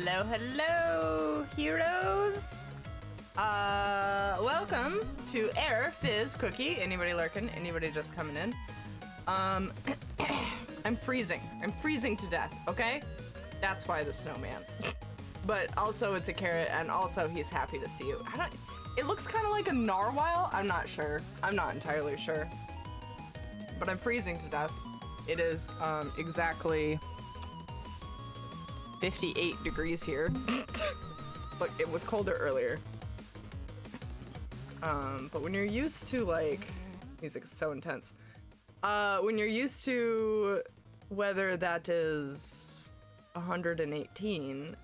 Hello, hello, heroes. Welcome to Air Fizz Cookie. Anybody lurking? Anybody just coming in? I'm freezing. I'm freezing to death, okay? That's why the snowman. But also it's a carrot, and also he's happy to see you. It looks kind of like a narwhal. I'm not sure. I'm not entirely sure. But I'm freezing to death. It is exactly 58 degrees here. But it was colder earlier. But when you're used to, like, music is so intense. When you're used to weather that is 118,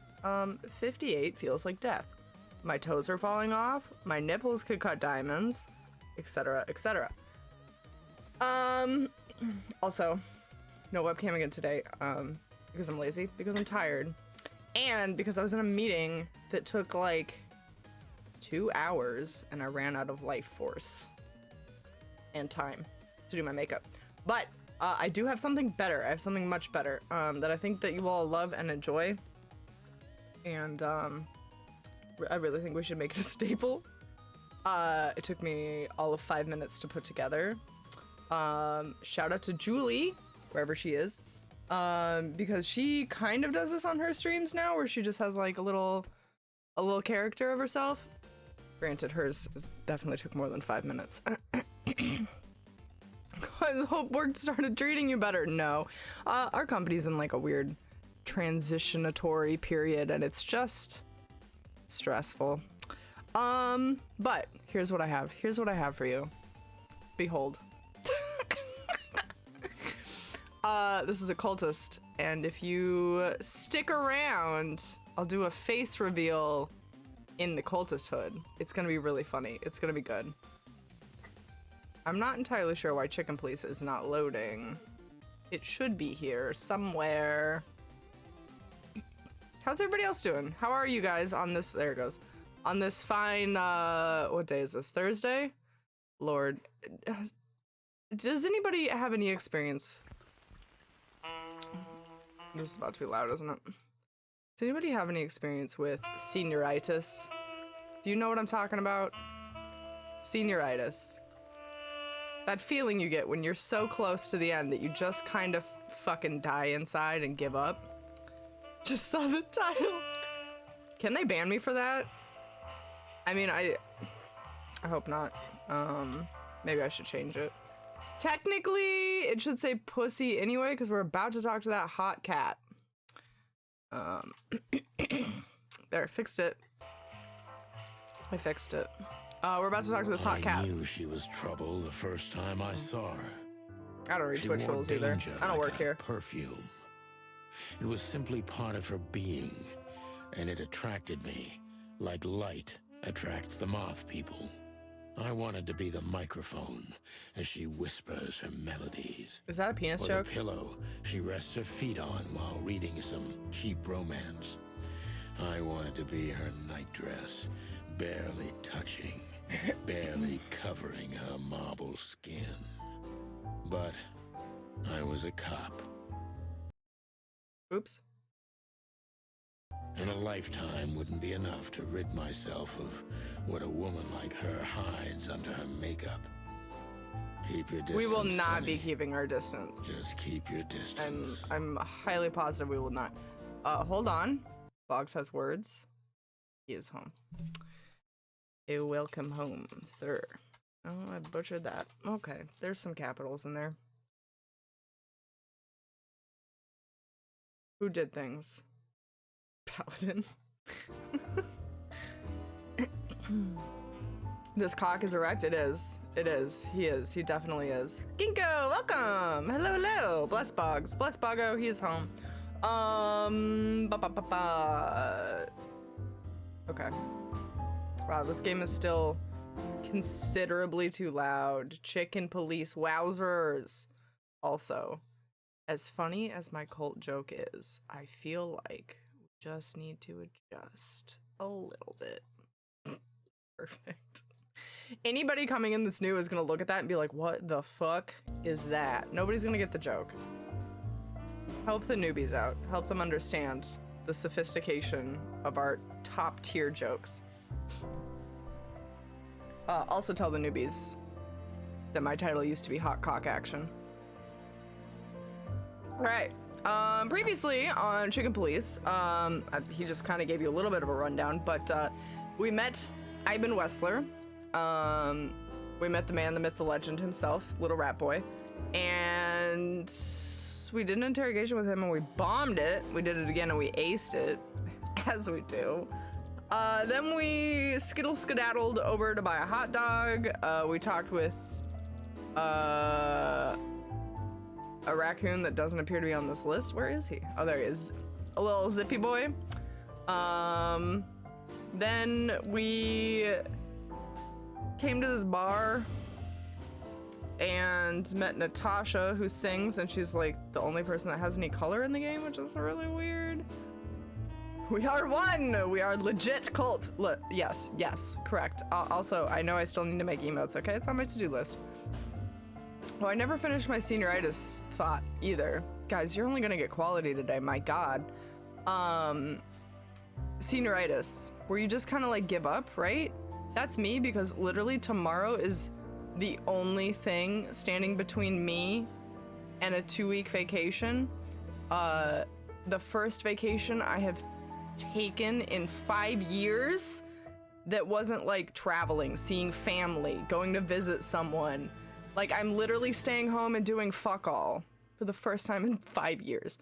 58 feels like death. My toes are falling off, my nipples could cut diamonds, etc., etc. Also, no webcam again today, because I'm lazy, because I'm tired, and because I was in a meeting that took like 2 hours and I ran out of life force and time to do my makeup. But I do have something better. I have something much better that I think that you all love and enjoy, and I really think we should make it a staple. It took me all of 5 minutes to put together. Shout out to Julie, wherever she is, because she kind of does this on her streams now, where she just has like a little character of herself. Granted, hers definitely took more than 5 minutes. I hope work started treating you better. No, our company's in like a weird transitionatory period, and it's just stressful. But here's what I have. Here's what I have for you. Behold. This is a cultist, and if you stick around, I'll do a face reveal in the cultist hood. It's gonna be really funny. It's gonna be good. I'm not entirely sure why Chicken Police is not loading. It should be here somewhere. How's everybody else doing? How are you guys on this? There it goes. On this fine, what day is this? Thursday? Lord. Does anybody have any experience? This is about to be loud, isn't it? Does anybody have any experience with senioritis? Do you know what I'm talking about? Senioritis. That feeling you get when you're so close to the end that you just kind of fucking die inside and give up. Just saw the title. Can they ban me for that? I mean, I hope not. Maybe I should change it. Technically, it should say pussy anyway, because we're about to talk to that hot cat. There, fixed it. I fixed it. We're about to talk to this hot cat. I knew she was trouble the first time I saw her. I don't read Twitch rules either. I don't work here. Perfume. It was simply part of her being, and it attracted me, like light attracts the moth people. I wanted to be the microphone as she whispers her melodies. Is that a penis or joke? the pillow she rests her feet on while reading some cheap romance. I wanted to be her nightdress, barely touching, barely covering her marble skin. But I was a cop. Oops. And a lifetime wouldn't be enough to rid myself of what a woman like her hides under her makeup. Keep your distance. We will not Sonny. be keeping our distance. Just keep your distance. I'm highly positive we will not. Hold on. Boggs has words. He is home. Welcome home, sir. Oh, I butchered that. Okay, there's some capitals in there. Who did things? Paladin. This cock is erect. It is. It is. He is. He definitely is. Ginkgo, welcome. Hello, hello. Bless Boggs. Bless Boggo. He is home. Okay. Wow, this game is still considerably too loud. Chicken Police. Wowzers. Also, as funny as my cult joke is, I feel like we just need to adjust a little bit. Perfect. Anybody coming in that's new is gonna look at that and be like, what the fuck is that? Nobody's gonna get the joke. Help the newbies out. Help them understand the sophistication of our top tier jokes. Also tell the newbies that my title used to be Hot Cock Action. All right. Previously on Chicken Police, he just kind of gave you a little bit of a rundown, but we met Ivan Wessler. We met the man, the myth, the legend himself, Little Rat Boy, and we did an interrogation with him and we bombed it. We did it again and we aced it, as we do. Then we skedaddled over to buy a hot dog. We talked with a raccoon that doesn't appear to be on this list. Where is he? Oh, there he is. A little zippy boy. Then we came to this bar and met Natasha, who sings, and she's like the only person that has any color in the game, which is really weird. We are one! We are legit cult. Look, yes, correct. Also, I know I still need to make emotes, okay? It's on my to-do list. Oh, I never finished my senioritis thought either. Guys, you're only gonna get quality today, my god. Senioritis, where you just kind of like give up, right? That's me, because literally tomorrow is the only thing standing between me and a 2-week vacation. The first vacation I have taken in 5 years that wasn't like traveling, seeing family, going to visit someone. Like, I'm literally staying home and doing fuck all for the first time in 5 years.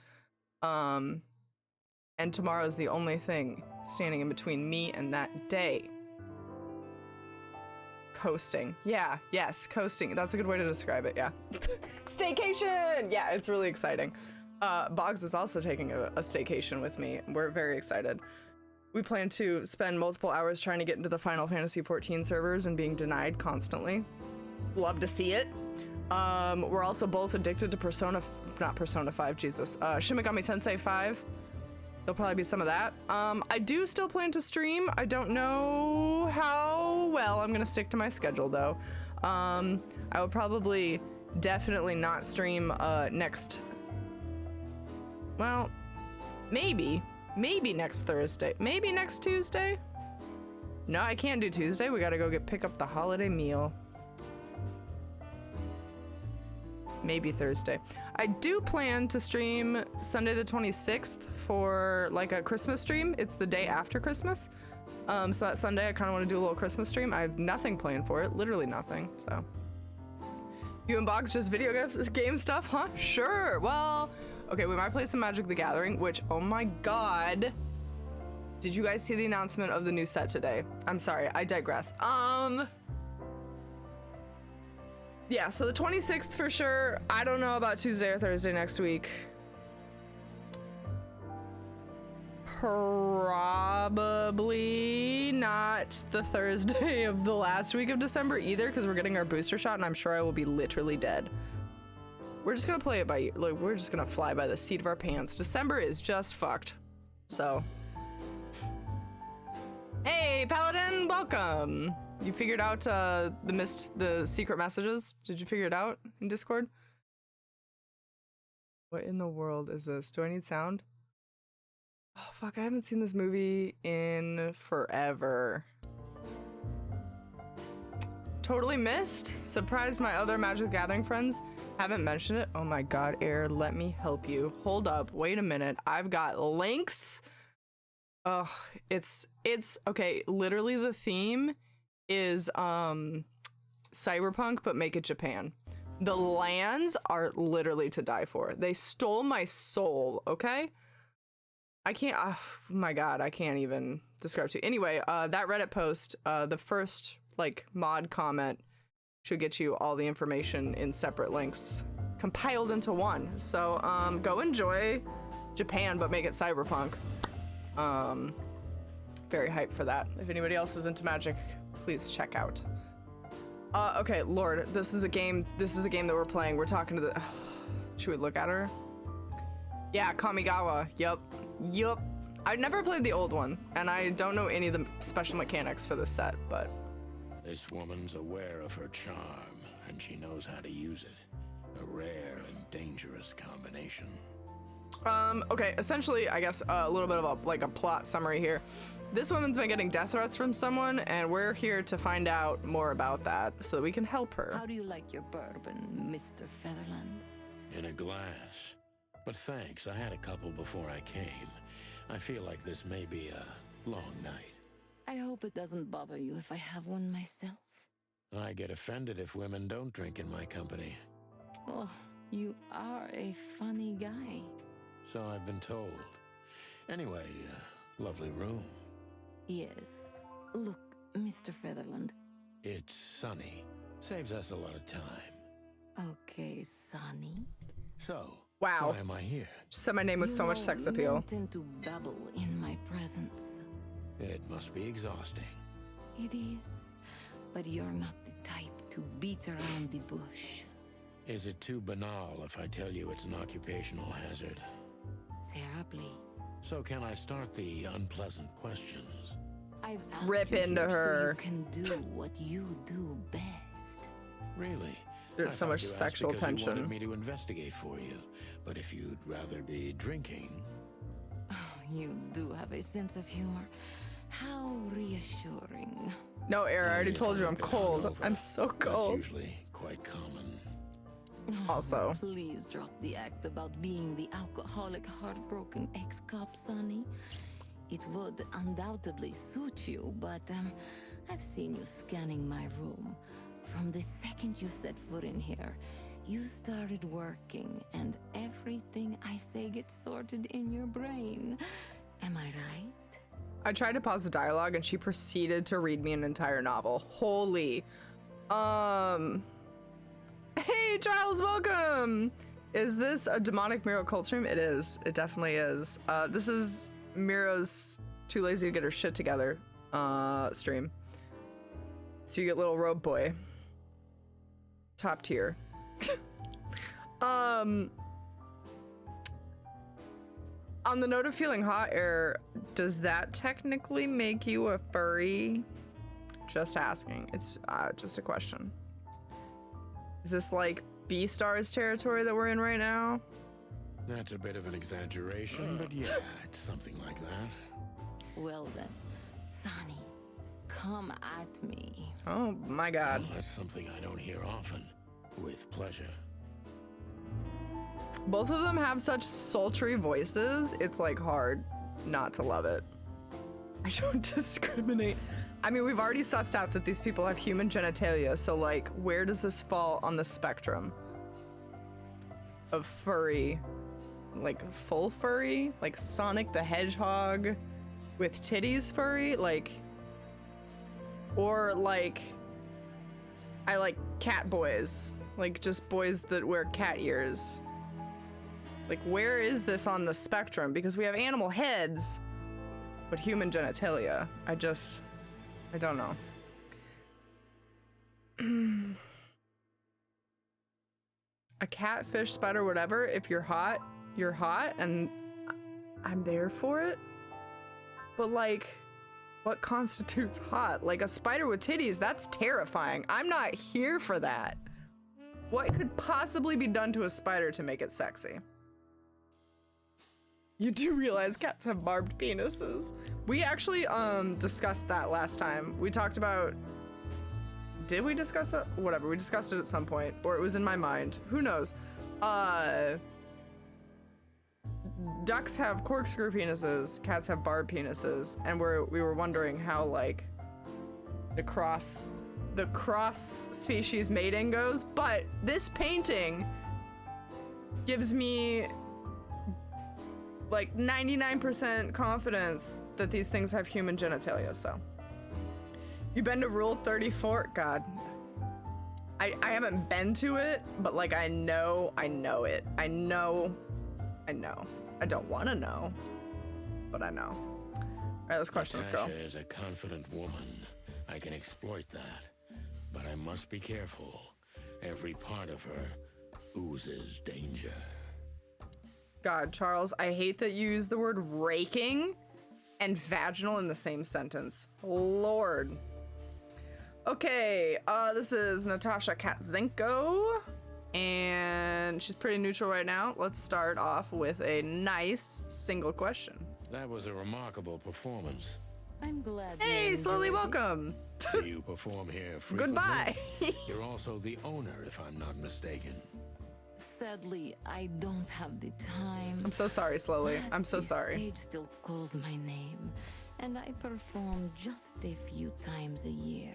And tomorrow is the only thing standing in between me and that day. Coasting. Yeah, yes, coasting. That's a good way to describe it, yeah. Staycation! Yeah, it's really exciting. Boggs is also taking a staycation with me. We're very excited. We plan to spend multiple hours trying to get into the Final Fantasy XIV servers and being denied constantly. Love to see it. We're also both addicted to not Persona 5, Jesus. Shin Megami Tensei 5. There'll probably be some of that. I do still plan to stream. I don't know how well. I'm gonna stick to my schedule though. I will probably definitely not stream next, well, maybe next Thursday, maybe next Tuesday. No, I can't do Tuesday. We gotta go pick up the holiday meal. Maybe Thursday. I do plan to stream Sunday the 26th for like a Christmas stream. It's the day after Christmas. So that Sunday I kind of want to do a little Christmas stream. I have nothing planned for it, literally nothing, so. You and Boggs just video game stuff, huh? Sure, well, okay, we might play some Magic the Gathering, which, oh my god. Did you guys see the announcement of the new set today? I'm sorry, I digress. Yeah, so the 26th for sure. I don't know about Tuesday or Thursday next week. Probably not the Thursday of the last week of December either, because we're getting our booster shot and I'm sure I will be literally dead. We're just gonna play it by, like, we're just gonna fly by the seat of our pants. December is just fucked. So. Hey, Paladin, welcome. You figured out the secret messages? Did you figure it out in Discord? What in the world is this? Do I need sound? Oh fuck, I haven't seen this movie in forever. Totally missed. Surprised my other Magic the Gathering friends haven't mentioned it. Oh my god, Air, let me help you. Hold up, wait a minute. I've got links. Oh, it's okay, literally the theme is cyberpunk, but make it Japan. The lands are literally to die for. They stole my soul, okay? I can't, oh my god, I can't even describe to you. Anyway, that Reddit post, the first like mod comment should get you all the information in separate links compiled into one. So go enjoy Japan, but make it cyberpunk. Very hyped for that. If anybody else is into Magic, please check out. Okay, Lord, this is a game that we're playing. We're talking to the, should we look at her? Yeah, Kamigawa, yup. I've never played the old one, and I don't know any of the special mechanics for this set, but. This woman's aware of her charm, and she knows how to use it. A rare and dangerous combination. Okay, essentially, I guess a little bit of a plot summary here. This woman's been getting death threats from someone, and we're here to find out more about that so that we can help her. How do you like your bourbon, Mr. Featherland? In a glass. But thanks, I had a couple before I came. I feel like this may be a long night. I hope it doesn't bother you if I have one myself. I get offended if women don't drink in my company. Oh, you are a funny guy. So I've been told. Anyway, lovely room. Yes. Look, Mr. Featherland. It's sunny. Saves us a lot of time. Okay, Sonny. So, Wow. why am I here? She said my name with so much sex appeal. You tend to babble in my presence. It must be exhausting. It is. But you're not the type to beat around the bush. Is it too banal if I tell you it's an occupational hazard? Terribly. So can I start the unpleasant questions? I've asked Rip you into here her. so you can do what you do best. Really? There's I so thought much you asked sexual because you tension. wanted me to investigate for you. But if you'd rather be drinking... Oh, you do have a sense of humor. How reassuring. No, Era, I already If told you I've I'm been cold. hungover, I'm so cold. That's usually quite common. Also. Please drop the act about being the alcoholic, heartbroken ex-cop, Sonny. It would undoubtedly suit you, but I've seen you scanning my room. From the second you set foot in here, you started working, and everything I say gets sorted in your brain. Am I right? I tried to pause the dialogue and she proceeded to read me an entire novel. Holy. Hey, Giles, welcome! Is this a demonic Miro cult stream? It is. It definitely is. This is Miro's Too Lazy to Get Her Shit Together stream. So you get little robe boy. Top tier. On the note of feeling hot air, does that technically make you a furry? Just asking. It's just a question. Is this like B-Stars territory that we're in right now? That's a bit of an exaggeration, but yeah, it's something like that. Well then, Sonny, come at me. Oh my god. Well, that's something I don't hear often. With pleasure. Both of them have such sultry voices, it's like hard not to love it. I don't discriminate. I mean, we've already sussed out that these people have human genitalia, so like, where does this fall on the spectrum of furry? Like full furry? Like Sonic the Hedgehog with titties furry? Like, or like, I like cat boys. Like just boys that wear cat ears. Like, where is this on the spectrum? Because we have animal heads, but human genitalia. I don't know. A catfish, spider, whatever. If you're hot, and I'm there for it. But like, what constitutes hot? Like a spider with titties, that's terrifying. I'm not here for that. What could possibly be done to a spider to make it sexy? You do realize cats have barbed penises. We actually discussed that last time. We talked about, did we discuss that? Whatever, we discussed it at some point, or it was in my mind. Who knows? Ducks have corkscrew penises, cats have barbed penises, and we were wondering how like the cross species mating goes, but this painting gives me like 99% confidence that these things have human genitalia. So you've been to Rule 34? God, I haven't been to it, but like I know it. I know. I don't want to know, but I know. All right, let's question this girl. Natasha is a confident woman. I can exploit that, but I must be careful. Every part of her oozes danger. God, Charles, I hate that you use the word raking and vaginal in the same sentence. Lord. Okay, this is Natasha Katzenko And she's pretty neutral right now. Let's start off with a nice single question. That was a remarkable performance. I'm glad. you Hey, slowly enjoyed it. welcome. Do you perform here frequently? Goodbye. You're also the owner, if I'm not mistaken. Sadly, I don't have the time. I'm so sorry, slowly. But I'm so the sorry. stage still calls my name, and I perform just a few times a year,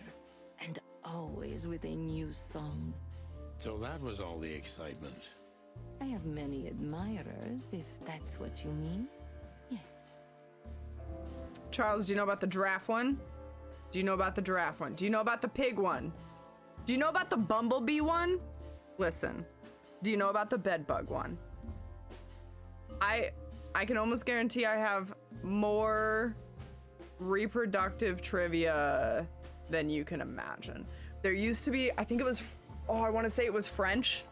and always with a new song. So that was all the excitement. I have many admirers, if that's what you mean. Yes. Charles, do you know about the giraffe one? Do you know about the giraffe one? Do you know about the pig one? Do you know about the bumblebee one? Listen, do you know about the bedbug one? I can almost guarantee I have more reproductive trivia than you can imagine. There used to be, I think it was, I want to say it was French.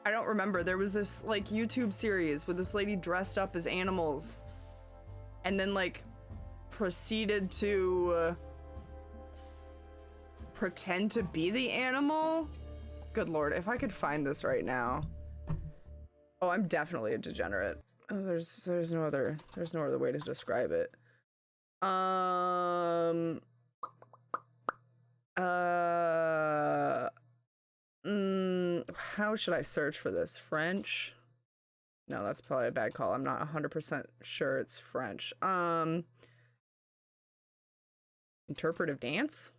I don't remember. There was this like YouTube series with this lady dressed up as animals and then like proceeded to pretend to be the animal. Good Lord, if I could find this right now. Oh, I'm definitely a degenerate. Oh, there's no other way to describe it. How should I search for this? French? No, that's probably a bad call. I'm not 100% sure it's French. Interpretive dance?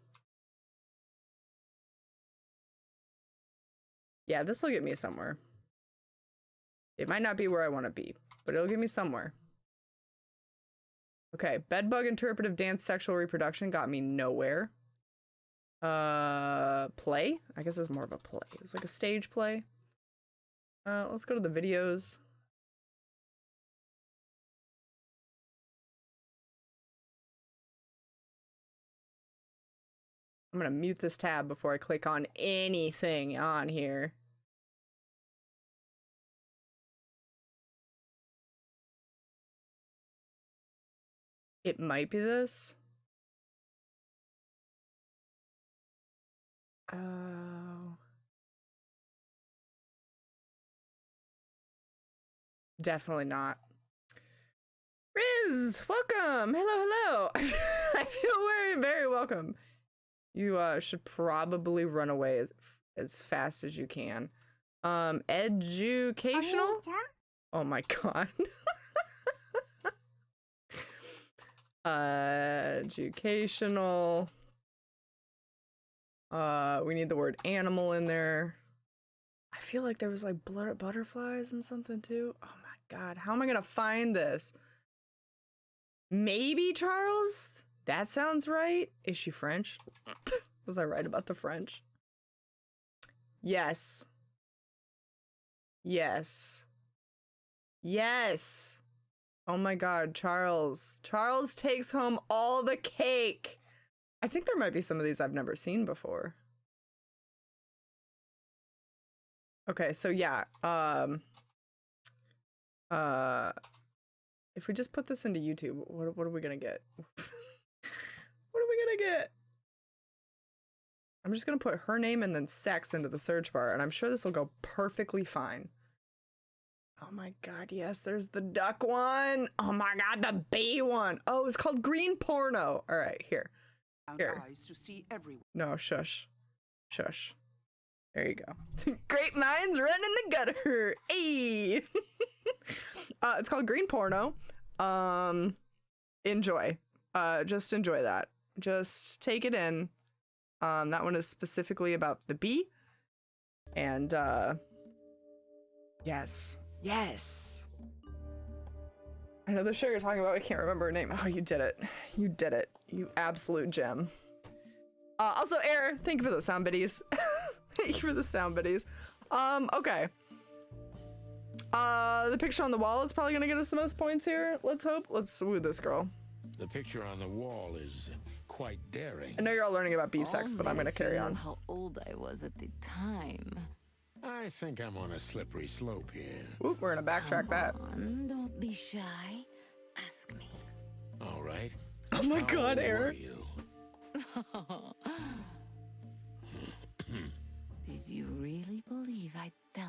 Yeah, this will get me somewhere. It might not be where I want to be, but it'll get me somewhere. Okay, bedbug interpretive dance sexual reproduction got me nowhere. Play? I guess it was more of a play. It was like a stage play. Let's go to the videos. I'm gonna mute this tab before I click on anything on here. It might be this. Oh. Definitely not. Riz, welcome. Hello, hello. I feel very, very welcome. You should probably run away as fast as you can. Educational? Oh my god. Educational. We need the word animal in there. I feel like there was like butterflies and something too. Oh my god, how am I gonna find this? Maybe Charles? That sounds right. Is she French? Was I right about the French? Yes. Yes. Yes. Oh my god, Charles. Charles takes home all the cake. I think there might be some of these I've never seen before. Okay, so yeah. If we just put this into YouTube, what are we gonna get? What are we gonna get? I'm just gonna put her name and then sex into the search bar, and I'm sure this will go perfectly fine. Oh my god, yes, there's the duck one. Oh my god, the bee one. Oh, it's called green porno. All right, here. Here. Eyes to see everyone. No, shush. Shush. There you go. Great minds run in the gutter. Hey. It's called green porno. Enjoy. Just enjoy that. Just take it in. That one is specifically about the bee. And yes. Yes. I know the show you're talking about. I can't remember her name. Oh, you did it. You did it. You absolute gem. Also, Air, thank you for the sound biddies. Thank you for the sound biddies. Okay. The picture on the wall is probably gonna get us the most points here. Let's hope. Let's woo this girl. The picture on the wall is quite daring. I know you're all learning about bee sex, but I'm gonna carry on. How old I was at the time. I think I'm on a slippery slope here. Oop, we're gonna backtrack that. Come on, don't be shy. Ask me. All right. Oh my How god, old Air. were you? Did you really believe I'd tell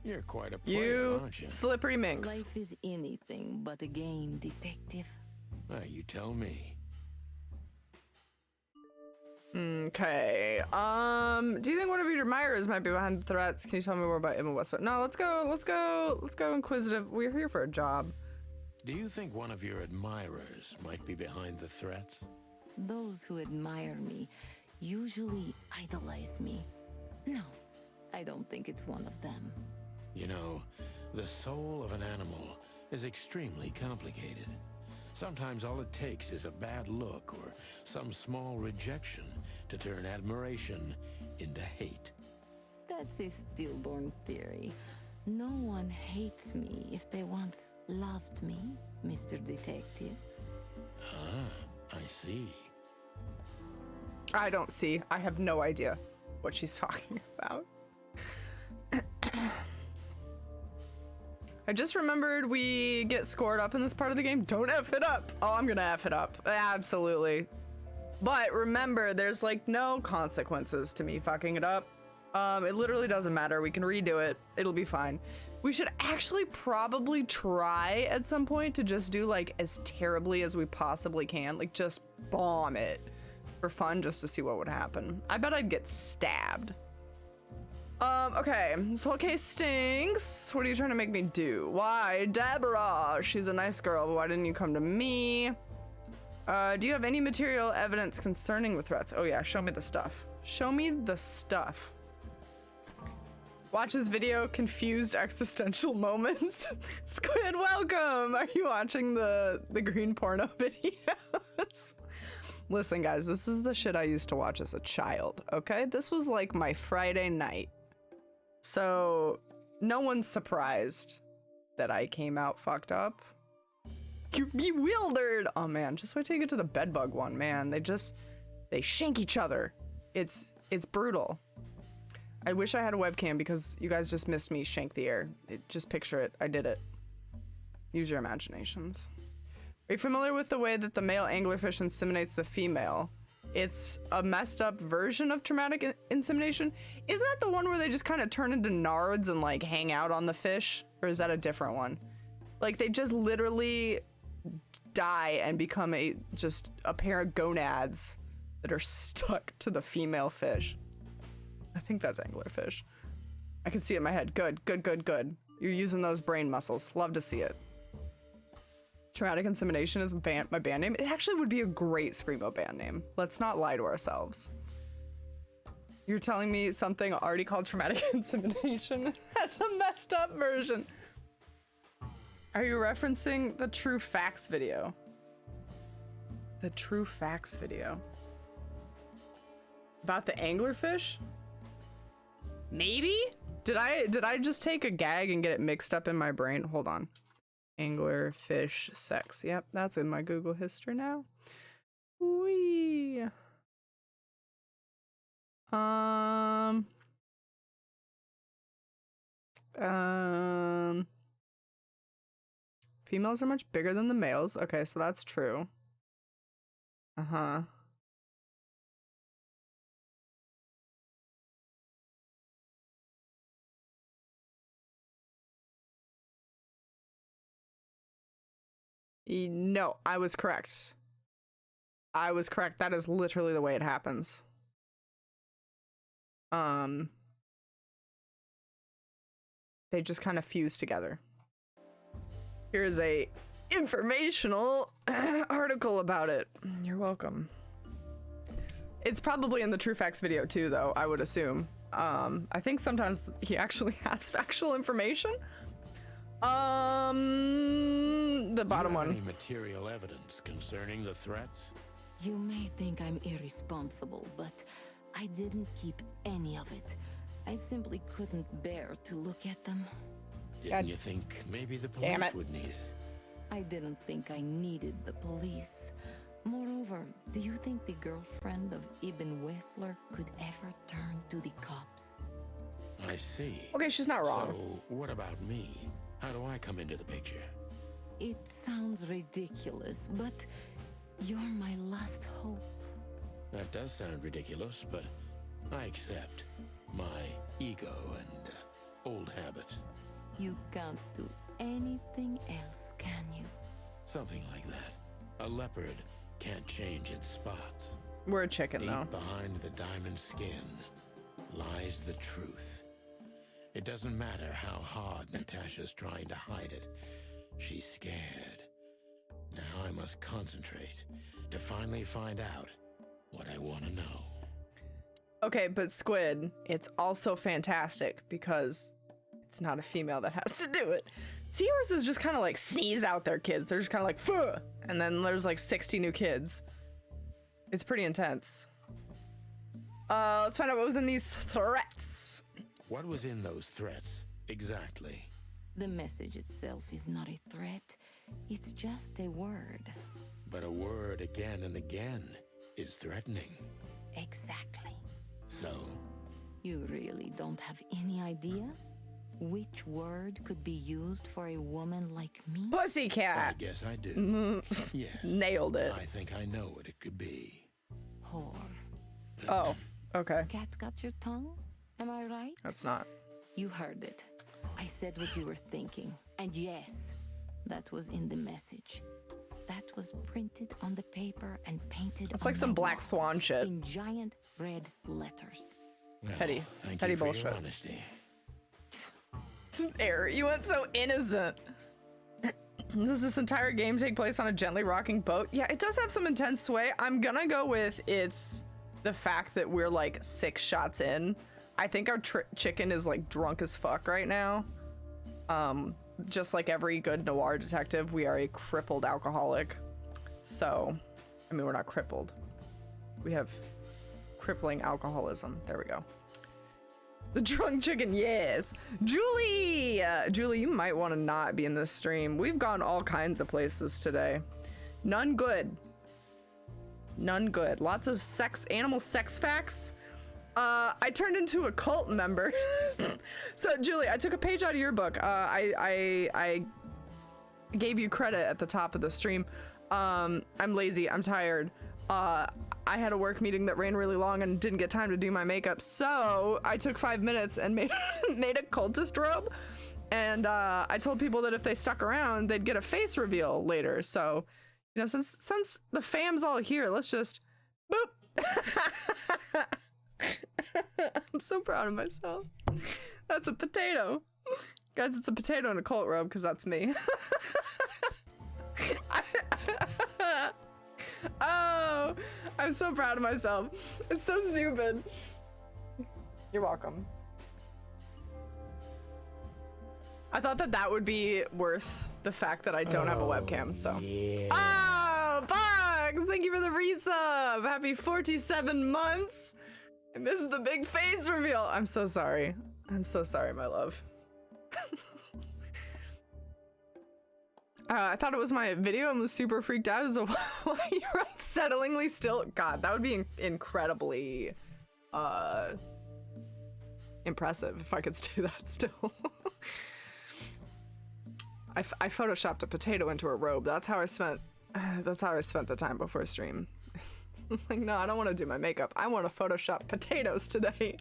You're quite a player, You aren't you? slippery minx. Life is anything but a game, detective. Well, you tell me. Okay. Do you think one of your admirers might be behind the threats? Can you tell me more about Emma Whistler? No, let's go inquisitive. We're here for a job. Do you think one of your admirers might be behind the threats? Those who admire me usually idolize me. No, I don't think it's one of them. You know, the soul of an animal is extremely complicated. Sometimes all it takes is a bad look or some small rejection to turn admiration into hate. That's a stillborn theory. No one hates me if they once loved me, Mr. Detective. Ah, I see. I don't see. I have no idea what she's talking about. I just remembered we get scored up in this part of the game. Don't F it up. Oh, I'm gonna F it up. Absolutely. But remember, there's like no consequences to me fucking it up. It literally doesn't matter. We can redo it. It'll be fine. We should actually probably try at some point to just do like as terribly as we possibly can. Like just bomb it for fun just to see what would happen. I bet I'd get stabbed. Okay, this whole case stinks. What are you trying to make me do? Why, Deborah? She's a nice girl, but why didn't you come to me? Do you have any material evidence concerning the threats? Oh yeah, show me the stuff. Show me the stuff. Watch this video, confused existential moments. Squid, welcome! Are you watching the green porno videos? Listen guys, this is the shit I used to watch as a child, okay? This was like my Friday night. So, no one's surprised that I came out fucked up. You're bewildered! Oh man, just wait till you get to the bedbug one, man. They shank each other. It's brutal. I wish I had a webcam because you guys just missed me shank the air. Just picture it, I did it. Use your imaginations. Are you familiar with the way that the male anglerfish inseminates the female? It's a messed up version of traumatic insemination. Isn't that the one where they just kind of turn into nards and like hang out on the fish? Or is that a different one? Like they just literally die and become just a pair of gonads that are stuck to the female fish. I think that's anglerfish. I can see it in my head. Good. You're using those brain muscles. Love to see it. Traumatic insemination is my band name. It actually would be a great Screamo band name. Let's not lie to ourselves. You're telling me something already called traumatic insemination has a messed up version. Are you referencing the True Facts video? The True Facts video. About the anglerfish? Maybe? Did I just take a gag and get it mixed up in my brain? Hold on. Anglerfish sex. Yep, that's in my Google history now. Whee. Females are much bigger than the males. Okay, so that's true. Uh-huh. No, I was correct. That is literally the way it happens. They just kind of fuse together. Here's a informational article about it. You're welcome. It's probably in the True Facts video too, though, I would assume. I think sometimes he actually has factual information. The bottom one. Any material evidence concerning the threats? You may think I'm irresponsible, but I didn't keep any of it. I simply couldn't bear to look at them. Didn't you think maybe the police would need it? I didn't think I needed the police. Moreover, do you think the girlfriend of Ibn Whistler could ever turn to the cops? I see. Okay, she's not wrong. So, what about me? How do I come into the picture? It sounds ridiculous, but you're my last hope. That does sound ridiculous, but I accept. My ego and old habits. You can't do anything else, can you? Something like that. A leopard can't change its spots. We're a chicken, Deep though. behind the diamond skin lies the truth. It doesn't matter how hard Natasha's trying to hide it. She's scared. Now I must concentrate to finally find out what I want to know. Okay, but Squid, it's also fantastic because it's not a female that has to do it. Seahorses just kind of like sneeze out their kids. They're just kind of like, "Fuh!" And then there's like 60 new kids. It's pretty intense. Let's find out what was in these threats. What was in those threats, exactly? The message itself is not a threat. It's just a word. But a word again and again is threatening. Exactly. So, You really don't have any idea which word could be used for a woman like me? I Pussycat. guess I do. Yes. Nailed it. I think I know what it could be. Whore. Oh, okay. Cat got your tongue? Am I right? That's not. You heard it. I said what you were thinking. And yes, that was in the message. That was printed on the paper and painted It's on like some the Black wall Swan shit. in giant red letters. Well, Petty. Thank Petty you for bullshit. your honesty. Eric, you went so innocent. Does this entire game take place on a gently rocking boat? Yeah, it does have some intense sway. I'm gonna go with it's the fact that we're like 6 shots in. I think our chicken is like drunk as fuck right now. Just like every good noir detective, we are a crippled alcoholic. So, I mean, we're not crippled. We have crippling alcoholism. There we go. The drunk chicken, yes. Julie! Julie, you might want to not be in this stream. We've gone all kinds of places today. None good. None good. Lots of animal sex facts. I turned into a cult member. So, Julie, I took a page out of your book. I gave you credit at the top of the stream. I'm lazy. I'm tired. I had a work meeting that ran really long and didn't get time to do my makeup, so I took 5 minutes and made a cultist robe, and I told people that if they stuck around, they'd get a face reveal later. So, you know, since the fam's all here, let's just boop. I'm so proud of myself. That's a potato, guys. It's a potato in a cult robe because that's me. Oh, I'm so proud of myself. It's so stupid. You're welcome. I thought that would be worth the fact that I don't have a webcam, so. Yeah. Oh, Bugs! Thank you for the resub! Happy 47 months! I missed the big face reveal! I'm so sorry. I'm so sorry, my love. I thought it was my video and was super freaked out as to why you're unsettlingly still. God, that would be incredibly impressive if I could do that still. I photoshopped a potato into a robe. That's how I spent the time before stream. It's like, no, I don't want to do my makeup. I want to Photoshop potatoes today.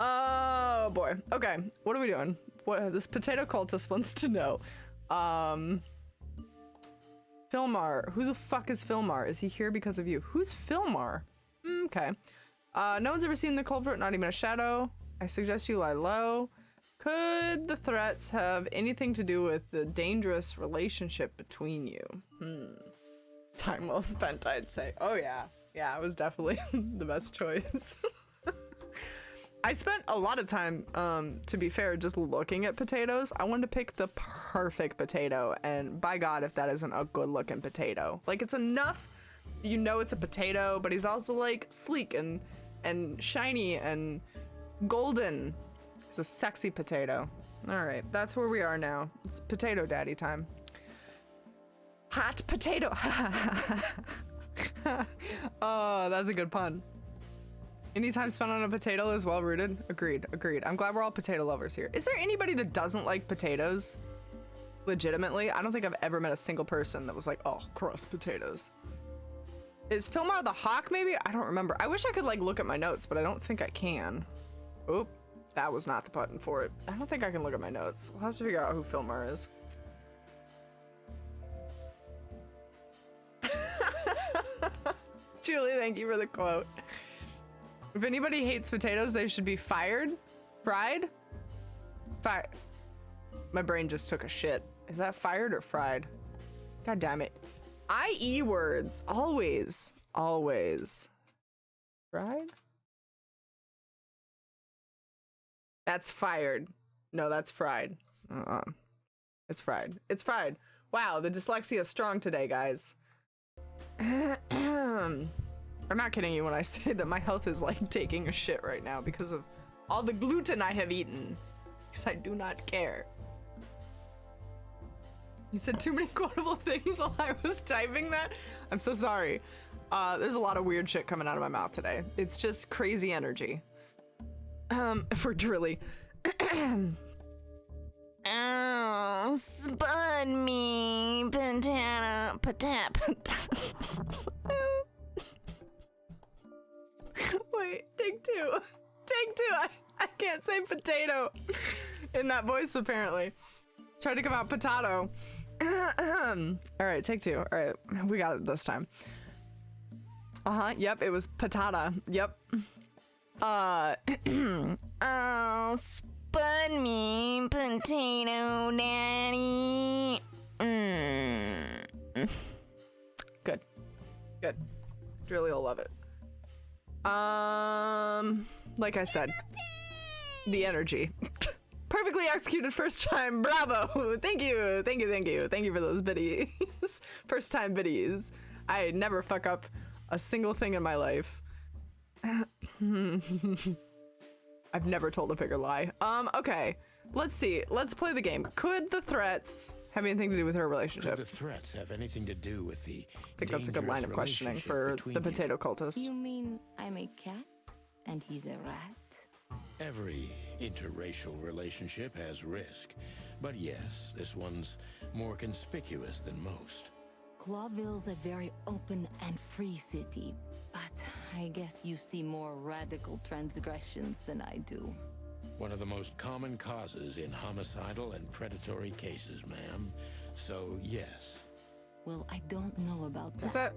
Oh boy. Okay, what are we doing? What this potato cultist wants to know. Filmar. Who the fuck is Filmar? Is he here because of you? Who's Filmar? Okay. No one's ever seen the culprit, not even a shadow. I suggest you lie low. Could the threats have anything to do with the dangerous relationship between you? Time well spent, I'd say. Oh yeah. Yeah, it was definitely the best choice. I spent a lot of time, to be fair, just looking at potatoes. I wanted to pick the perfect potato, and by God, if that isn't a good-looking potato. Like, it's enough, you know it's a potato, but he's also, like, sleek and shiny and golden. It's a sexy potato. All right, that's where we are now. It's potato daddy time. Hot potato. Oh, that's a good pun. Any time spent on a potato is well rooted. Agreed. I'm glad we're all potato lovers here. Is there anybody that doesn't like potatoes? Legitimately? I don't think I've ever met a single person that was like, oh, gross potatoes. Is Filmar the Hawk maybe? I don't remember. I wish I could like look at my notes, but I don't think I can. Oop. That was not the button for it. I don't think I can look at my notes. We'll have to figure out who Filmer is. Julie, thank you for the quote. If anybody hates potatoes, they should be fired? Fried? Fired. My brain just took a shit. Is that fired or fried? God damn it. IE words. Always. Always. Fried? That's fired. No, that's fried. It's fried. It's fried. Wow, the dyslexia is strong today, guys. I'm not kidding you when I say that my health is like taking a shit right now because of all the gluten I have eaten. Because I do not care. You said too many quotable things while I was typing that. I'm so sorry. There's a lot of weird shit coming out of my mouth today. It's just crazy energy. For Drilly. Oh, spun me, potato, Wait, take two. Take two. I can't say potato in that voice, apparently. Tried to come out potato. All right, take two. All right, we got it this time. Yep, it was patata. Yep. Oh, spun me, potato daddy. Good. Good. Drilly will love it. Like I said, the energy. Perfectly executed first time. Bravo. Thank you. Thank you. Thank you. Thank you for those biddies. First time biddies. I never fuck up a single thing in my life. I've never told a bigger lie. Okay. Let's see. Let's play the game. Could the threats have anything to do with her relationship? Could the threats have anything to do with the I think that's a good line of questioning for the potato cultist. You mean I'm a cat and he's a rat? Every interracial relationship has risk, but yes, this one's more conspicuous than most. Clawville's a very open and free city, but I guess you see more radical transgressions than I do. One of the most common causes in homicidal and predatory cases, ma'am. So, yes. Well, I don't know about that. Is that...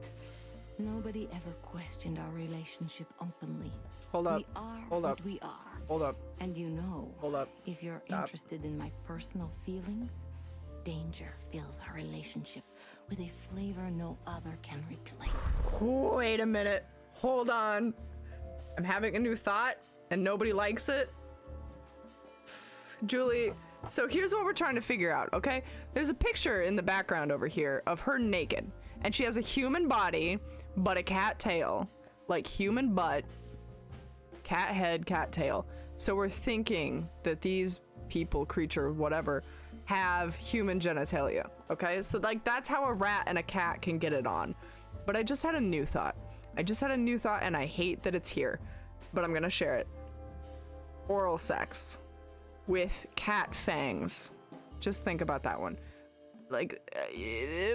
Nobody ever questioned our relationship openly. Hold up. We are Hold what up. we are. Hold up. And you know, Hold up. if you're Stop. interested in my personal feelings, danger fills our relationship with a flavor no other can replace. Wait a minute. Hold on. I'm having a new thought and nobody likes it. Julie, so here's what we're trying to figure out, okay? There's a picture in the background over here of her naked, and she has a human body, but a cat tail. Like human butt, cat head, cat tail. So we're thinking that these people, creature, whatever, have human genitalia, okay? So like that's how a rat and a cat can get it on. But I just had a new thought. And I hate that it's here, but I'm gonna share it. Oral sex with cat fangs. Just think about that one. Like,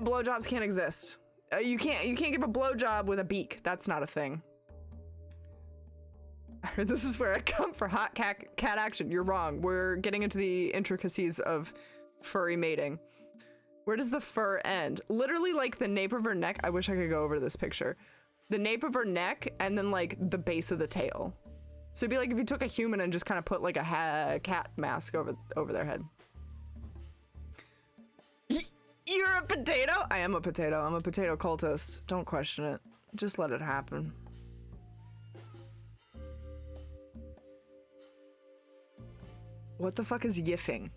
blowjobs can't exist. You can't give a blowjob with a beak. That's not a thing. This is where I come for hot cat action. You're wrong. We're getting into the intricacies of furry mating. Where does the fur end? Literally like the nape of her neck. I wish I could go over this picture. The nape of her neck and then like the base of the tail. So it'd be like if you took a human and just kind of put like a cat mask over their head. You're a potato? I am a potato. I'm a potato cultist. Don't question it. Just let it happen. What the fuck is yiffing?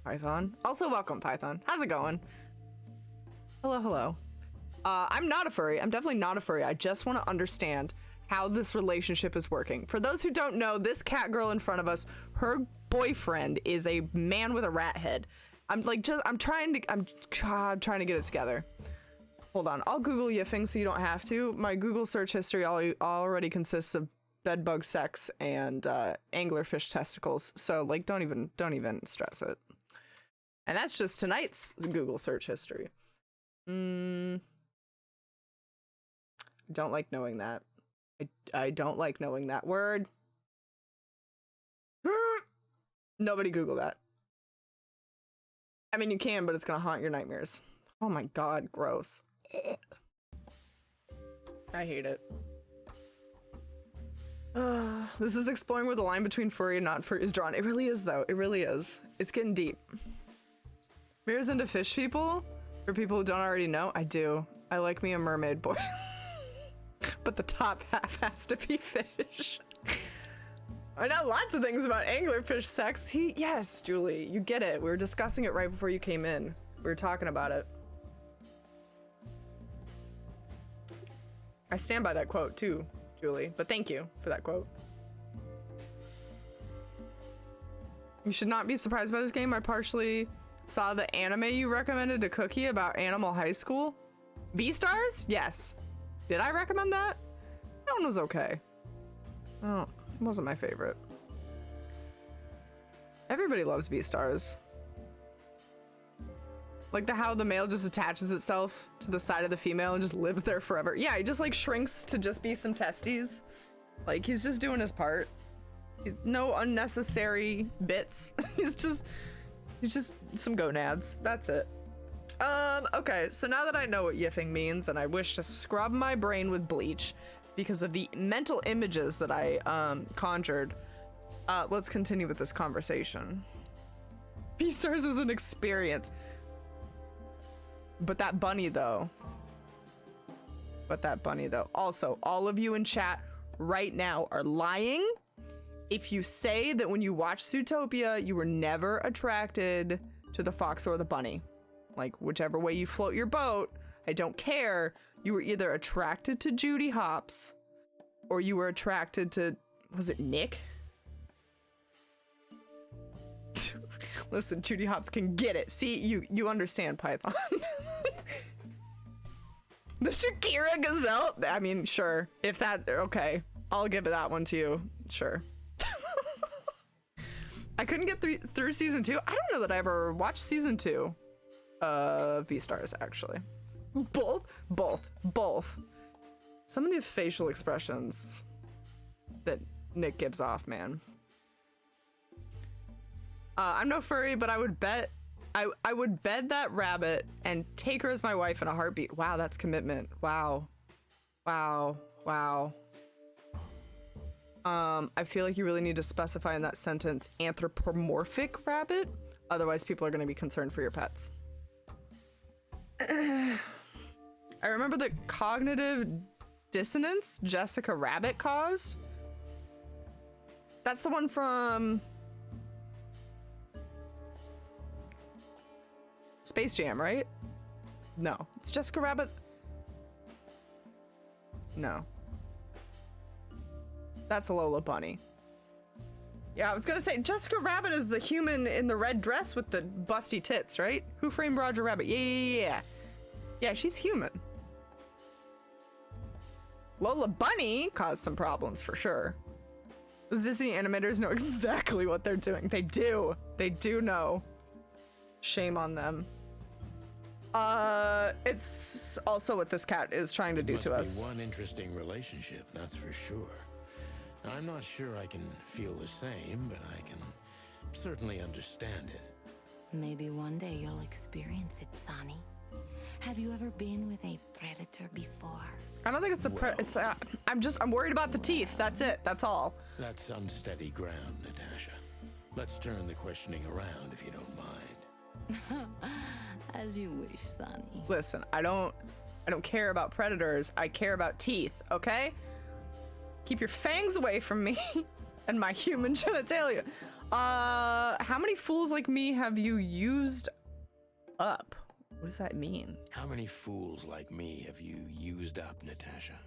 Python? Also welcome, Python. How's it going? Hello, hello. I'm not a furry. I'm definitely not a furry. I just want to understand how this relationship is working. For those who don't know, this cat girl in front of us, her boyfriend is a man with a rat head. I'm trying to get it together. Hold on, I'll Google yiffing so you don't have to. My Google search history already consists of bedbug sex and anglerfish testicles. So like, don't even stress it. And that's just tonight's Google search history. Don't like knowing that. I don't like knowing that word. Nobody Google that. I mean, you can, but it's gonna haunt your nightmares. Oh my god, gross. I hate it. This is exploring where the line between furry and not furry is drawn. It really is, though. It really is. It's getting deep. Mira's into fish people? For people who don't already know, I do. I like me a mermaid boy. But the top half has to be fish. I know lots of things about anglerfish sex. Yes, Julie, you get it. We were discussing it right before you came in. We were talking about it. I stand by that quote too, Julie, but thank you for that quote. You should not be surprised by this game. I partially saw the anime you recommended to Cookie about Animal High School. Beastars? Yes. Did I recommend that? That one was okay. Oh, it wasn't my favorite. Everybody loves Beastars. Like how the male just attaches itself to the side of the female and just lives there forever. Yeah, he just like shrinks to just be some testes. Like he's just doing his part. No unnecessary bits. He's just some gonads. That's it. Okay, so now that I know what yiffing means and I wish to scrub my brain with bleach because of the mental images that I conjured, let's continue with this conversation. Beastars is an experience. But that bunny though. Also, all of you in chat right now are lying if you say that when you watch Zootopia, you were never attracted to the fox or the bunny. Like, whichever way you float your boat, I don't care. You were either attracted to Judy Hopps or you were attracted to, was it Nick? Listen, Judy Hopps can get it. See, you understand, Python. The Shakira Gazelle? I mean, sure. If that, okay. I'll give it that one to you. Sure. I couldn't get through season 2. I don't know that I ever watched season 2 of Beastars, actually. Both. Some of the facial expressions that Nick gives off, man. I'm no furry, but I would bet I would bed that rabbit and take her as my wife in a heartbeat. Wow, that's commitment. Wow. I feel like you really need to specify in that sentence anthropomorphic rabbit. Otherwise, people are going to be concerned for your pets. I remember the cognitive dissonance Jessica Rabbit caused. That's the one from Space Jam, right? No, it's Jessica Rabbit. No. That's Lola Bunny. Yeah, I was gonna say, Jessica Rabbit is the human in the red dress with the busty tits, right? Who Framed Roger Rabbit? Yeah. Yeah, she's human. Lola Bunny caused some problems for sure. The Disney animators know exactly what they're doing. They do know. Shame on them. It's also what this cat is trying to do to us. Must be one interesting relationship, that's for sure. I'm not sure I can feel the same, but I can certainly understand it. Maybe one day you'll experience it, Sonny. Have you ever been with a predator before? I don't think it's the I'm worried about the teeth. That's it. That's all. That's unsteady ground, Natasha. Let's turn the questioning around if you don't mind. As you wish, Sonny. Listen, I don't care about predators. I care about teeth, okay? Keep your fangs away from me and my human genitalia. How many fools like me have you used up? What does that mean? How many fools like me have you used up, Natasha?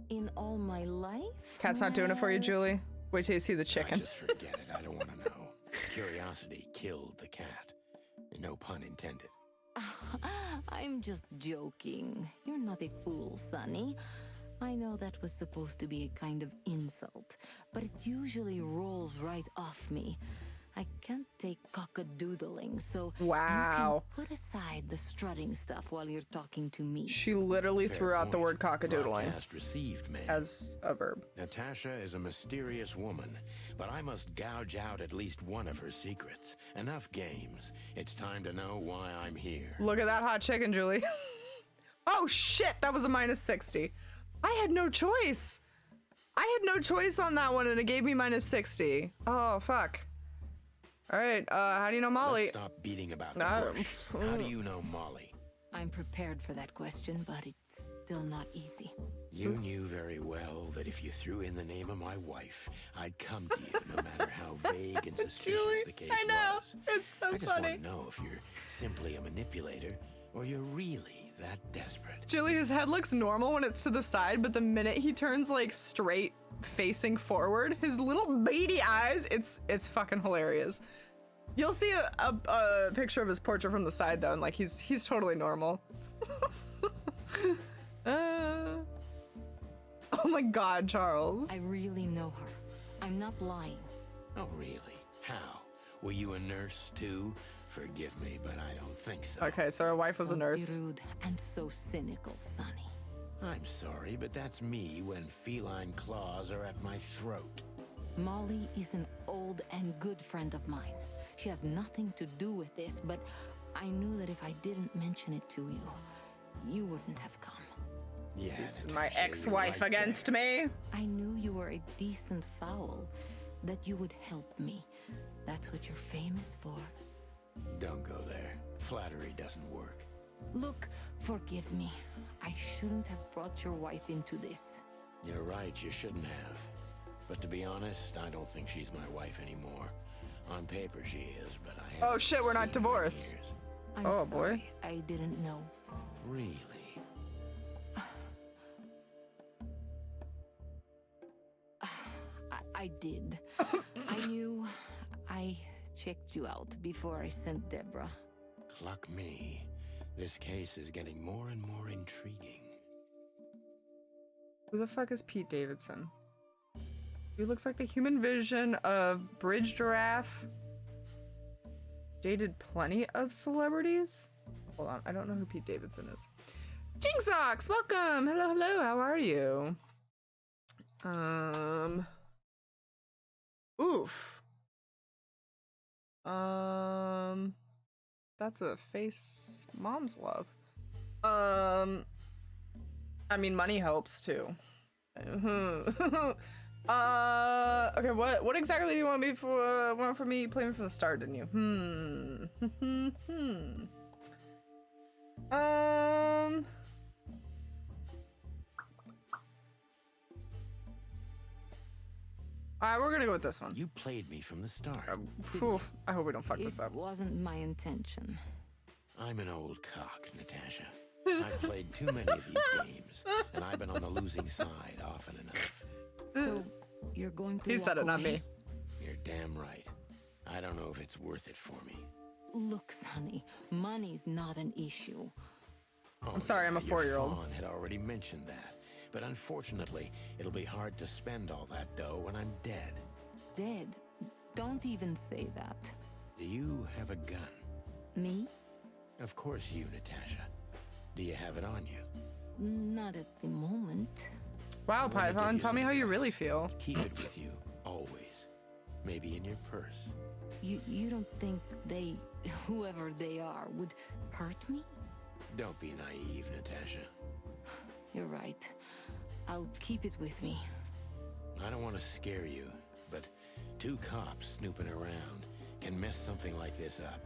In all my life? Cat's not doing it for you, Julie. Wait till you see the chicken. Just forget it. I don't want to know. Curiosity killed the cat. No pun intended. I'm just joking. You're not a fool, Sonny. I know that was supposed to be a kind of insult, but it usually rolls right off me. I can't take cockadoodling, so Wow. you can put aside the strutting stuff while you're talking to me. She literally Fair threw out the word point. cockadoodling Broadcast received, ma'am. as a verb. Natasha is a mysterious woman, but I must gouge out at least one of her secrets. Enough games. It's time to know why I'm here. Look at that hot chicken, Julie. Oh shit, that was a -60. I had no choice. I had no choice on that one and it gave me -60. Oh, fuck. All right, how do you know Molly? Let's stop beating about the bush. How do you know Molly? I'm prepared for that question, but it's still not easy. You knew very well that if you threw in the name of my wife, I'd come to you no matter how vague and suspicious Julie, the case I know. was. It's so I just funny. want to know if you're simply a manipulator or you're really that desperate. Julie, his head looks normal when it's to the side, but the minute he turns like straight facing forward, his little beady eyes, it's fucking hilarious. You'll see a picture of his portrait from the side though, and like he's totally normal. Oh my god, Charles. I really know her. I'm not lying. Oh, really? How? Were you a nurse too? Forgive me, but I don't think so. Okay, so her wife was a Don't nurse. be rude and so cynical, Sonny. I'm sorry, but that's me when feline claws are at my throat. Molly is an old and good friend of mine. She has nothing to do with this, but I knew that if I didn't mention it to you, you wouldn't have come. Yeah, My Natasha, ex-wife you're right against there. me. I knew you were a decent fowl, that you would help me. That's what you're famous for. Don't go there. Flattery doesn't work. Look, forgive me. I shouldn't have brought your wife into this. You're right, you shouldn't have. But to be honest, I don't think she's my wife anymore. On paper she is, but I haven't Oh shit, we're not seen her in divorced. years. I'm Oh, boy. sorry. I didn't know. Really? I did. I knew. I checked you out before I sent Deborah. Cluck me. This case is getting more and more intriguing. Who the fuck is Pete Davidson? He looks like the human vision of Bridge Giraffe. Dated plenty of celebrities. Hold on, I don't know who Pete Davidson is. Jinxox, welcome. Hello, hello. How are you? Oof. That's a face mom's love. I mean, money helps too. Okay, what exactly do you want me for? Want from me? Play me from the start, didn't you? Alright, we're gonna go with this one. You played me from the start. Phew, I hope we don't fuck It this up. wasn't my intention. I'm an old cock, Natasha. I've played too many of these games, and I've been on the losing side often enough. So, you're going to He walk said it, not away? me. You're damn right. I don't know if it's worth it for me. Look, Sonny, money's not an issue. Oh, I'm sorry, I'm a your 4-year-old. fawn had already mentioned that. But unfortunately, it'll be hard to spend all that dough when I'm dead. Dead? Don't even say that. Do you have a gun? Me? Of course you, Natasha. Do you have it on you? Not at the moment. Wow, Let me give Python, you tell me some how you advice. really feel. Keep it with you, always. Maybe in your purse. You don't think they, whoever they are, would hurt me? Don't be naive, Natasha. You're right. I'll keep it with me. I don't want to scare you, but 2 cops snooping around can mess something like this up,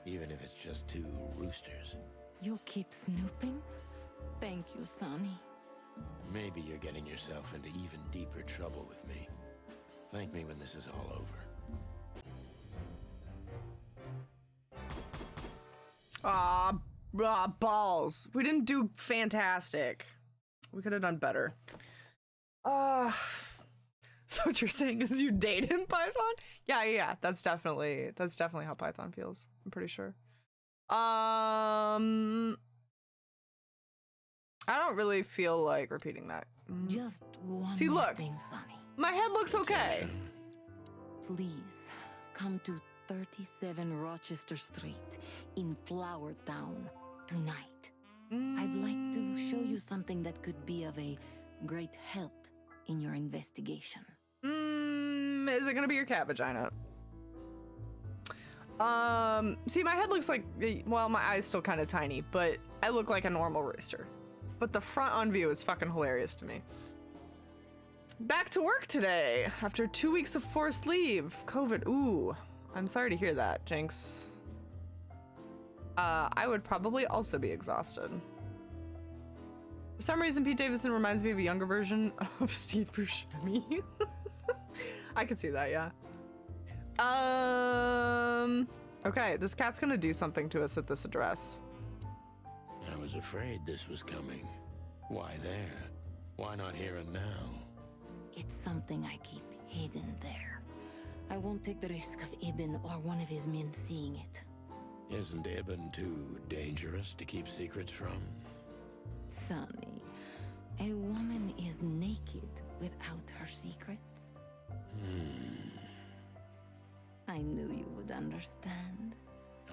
even if it's just 2 roosters. You'll keep snooping? Thank you, Sonny. Maybe you're getting yourself into even deeper trouble with me. Thank me when this is all over. Balls. We didn't do fantastic. We could have done better. So what you're saying is you date him, Python? Yeah. That's definitely how Python feels. I'm pretty sure. I don't really feel like repeating that. Just one See, more look. thing, Sonny. My head looks okay. Natasha, Please, come to 37 Rochester Street in Flower Town tonight. I'd like to show you something that could be of a great help in your investigation. Is it gonna be your cat vagina? See, my head looks like, well, my eye's still kind of tiny, but I look like a normal rooster. But the front on view is fucking hilarious to me. Back to work today after 2 weeks of forced leave. COVID. Ooh, I'm sorry to hear that, Jinx. I would probably also be exhausted. For some reason, Pete Davidson reminds me of a younger version of Steve Buscemi. I could see that, yeah. Okay, this cat's gonna do something to us at this address. I was afraid this was coming. Why there? Why not here and now? It's something I keep hidden there. I won't take the risk of Ibn or one of his men seeing it. Isn't Ibn too dangerous to keep secrets from? Sonny, a woman is naked without her secrets. I knew you would understand.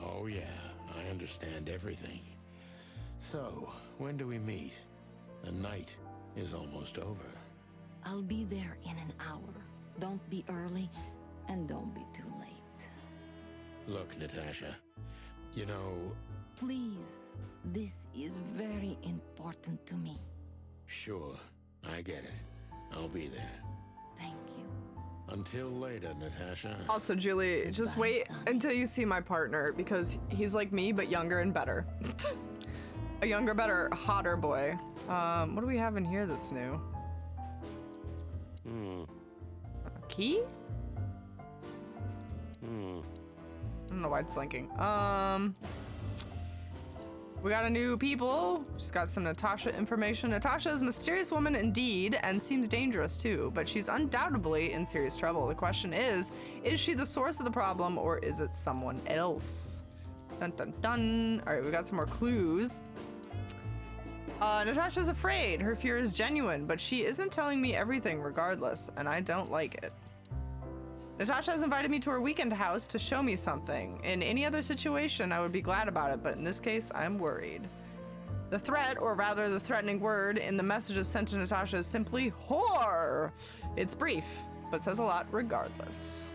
Oh yeah, I understand everything. So, when do we meet? The night is almost over. I'll be there in an hour. Don't be early, and don't be too late. Look, Natasha, you know... Please, this is very important to me. Sure, I get it. I'll be there. Thank you. Until later, Natasha. Also, Julie, just wait until you see my partner, because he's like me, but younger and better. A younger, better, hotter boy. What do we have in here that's new? A key? I don't know why it's blinking. We got a new people. Just got some Natasha information. Natasha is a mysterious woman indeed, and seems dangerous too, but she's undoubtedly in serious trouble. The question is she the source of the problem, or is it someone else? Dun dun dun. All right, we got some more clues. Natasha's afraid. Her fear is genuine, but she isn't telling me everything regardless, and I don't like it. Natasha has invited me to her weekend house to show me something. In any other situation, I would be glad about it, but in this case, I'm worried. The threat, or rather the threatening word in the messages sent to Natasha is simply whore. It's brief, but says a lot regardless.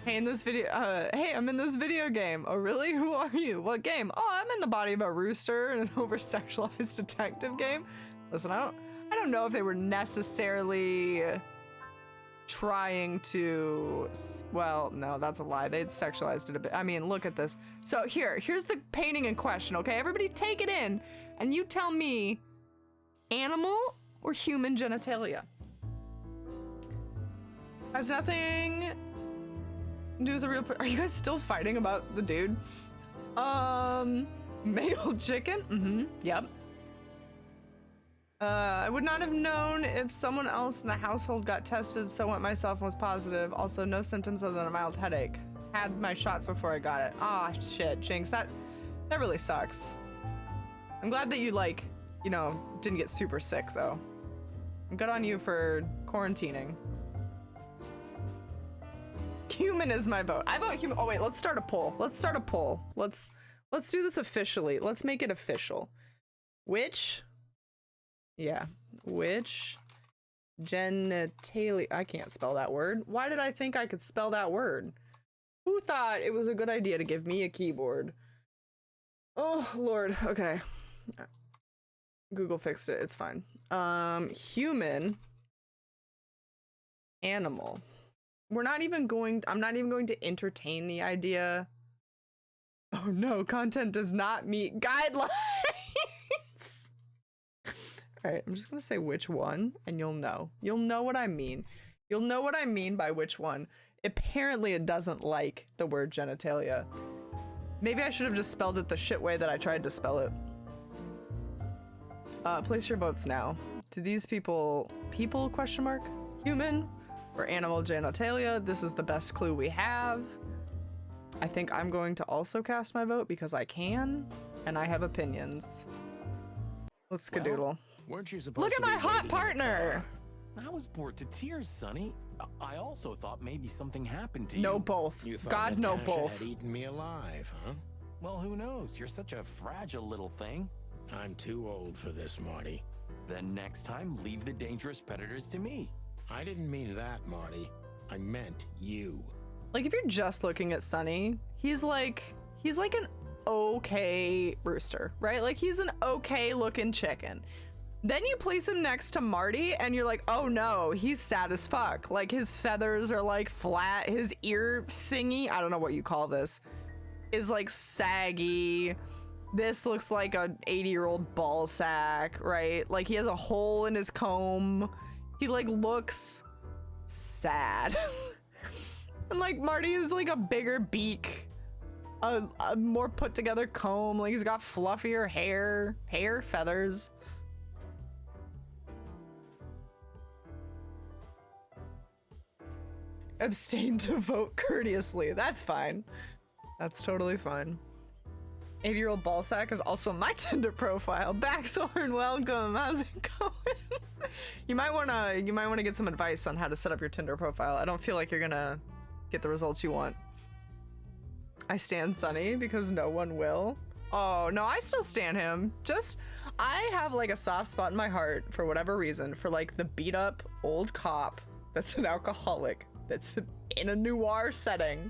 Hey, in this video, hey, I'm in this video game. Oh, really? Who are you? What game? Oh, I'm in the body of a rooster in an over-sexualized detective game. Listen, I don't know if they were necessarily trying to, well, no, that's a lie. They sexualized it a bit. I mean, look at this. So here's the painting in question, okay? Everybody take it in, and you tell me animal or human genitalia. Has nothing do with the real are you guys still fighting about the dude? Male chicken? Yep. I would not have known if someone else in the household got tested, so went myself and was positive. Also, no symptoms other than a mild headache. Had my shots before I got it. Ah, shit, Jinx, that really sucks. I'm glad that you, like, you know, didn't get super sick, though. Good on you for quarantining. Human is my vote. I vote human. Oh wait, let's start a poll. Let's do this officially. Let's make it official. Which genitalia, I can't spell that word. Why did I think I could spell that word? Who thought it was a good idea to give me a keyboard? Oh Lord, okay. Google fixed it, it's fine. Human, animal. I'm not even going to entertain the idea. Oh no, content does not meet guidelines. All right, I'm just gonna say which one, and you'll know. You'll know what I mean. You'll know what I mean by which one. Apparently it doesn't like the word genitalia. Maybe I should have just spelled it the shit way that I tried to spell it. Place your votes now. Do these people question mark? Human? Or animal genitalia. This is the best clue we have. I think I'm going to also cast my vote because I can, and I have opinions. Let's skedoodle. Weren't you supposed Look to at my be hot waiting in the partner. car? I was bored to tears, Sonny. I also thought maybe something happened to No, you. both. You thought God, no, Natasha both. had eaten me alive, huh? Well, who knows? You're such a fragile little thing. I'm too old for this, Marty. Then next time, leave the dangerous predators to me. I didn't mean that, Marty. I meant you. Like, if you're just looking at Sunny, he's like an okay rooster, right? Like, he's an okay looking chicken. Then you place him next to Marty and you're like, oh no, he's sad as fuck. Like, his feathers are like flat, his ear thingy, I don't know what you call this, is like saggy. This looks like an 80-year-old ball sack, right? Like, he has a hole in his comb. He like looks sad. And like Marty is like a bigger beak, a more put together comb. Like, he's got fluffier hair, feathers. Abstain to vote courteously. That's fine. That's totally fine. 80-year-old ballsack is also my Tinder profile. Backsorn, welcome. How's it going? You might wanna get some advice on how to set up your Tinder profile. I don't feel like you're gonna get the results you want. I stan Sunny because no one will. Oh no, I still stan him. I have like a soft spot in my heart for whatever reason for like the beat up old cop that's an alcoholic that's in a noir setting